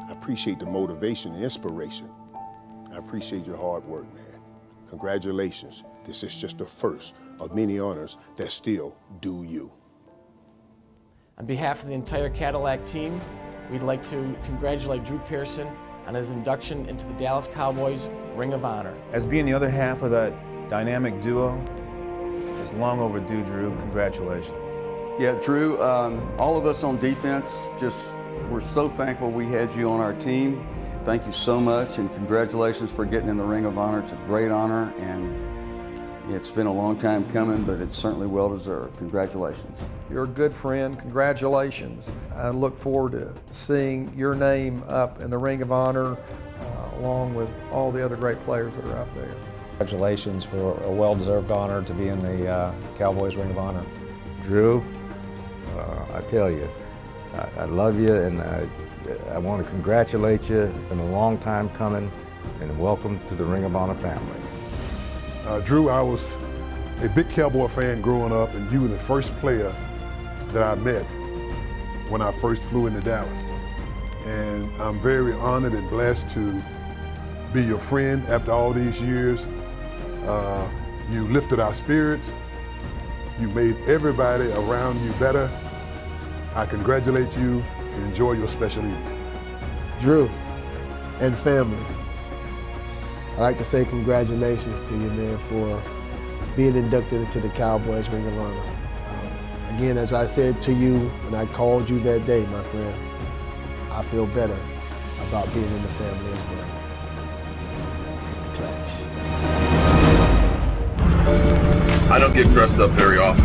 I appreciate the motivation and inspiration. I appreciate your hard work, man. Congratulations. This is just the first of many honors that still do you. On behalf of the entire Cadillac team, we'd like to congratulate Drew Pearson on his induction into the Dallas Cowboys Ring of Honor. As being the other half of that dynamic duo. It's long overdue, Drew. Congratulations. Yeah, Drew, all of us on defense, we're so thankful we had you on our team. Thank you so much, and congratulations for getting in the Ring of Honor. It's a great honor, and it's been a long time coming, but it's certainly well-deserved. Congratulations. You're a good friend. Congratulations. I look forward to seeing your name up in the Ring of Honor along with all the other great players that are out there. Congratulations for a well-deserved honor to be in the Cowboys Ring of Honor. Drew, I tell you, I love you, and I want to congratulate you. It's been a long time coming, and welcome to the Ring of Honor family. Drew, I was a big Cowboy fan growing up, and you were the first player that I met when I first flew into Dallas. And I'm very honored and blessed to be your friend after all these years. You lifted our spirits. You made everybody around you better. I congratulate you and enjoy your special evening. Drew and family, I'd like to say congratulations to you, man, for being inducted into the Cowboys Ring of Honor. Again, as I said to you when I called you that day, my friend, I feel better about being in the family as well. Mr. Clutch. I don't get dressed up very often,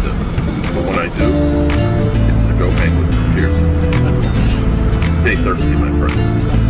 but when I do, it's to go hang with Drew Pearson. Stay thirsty, my friends.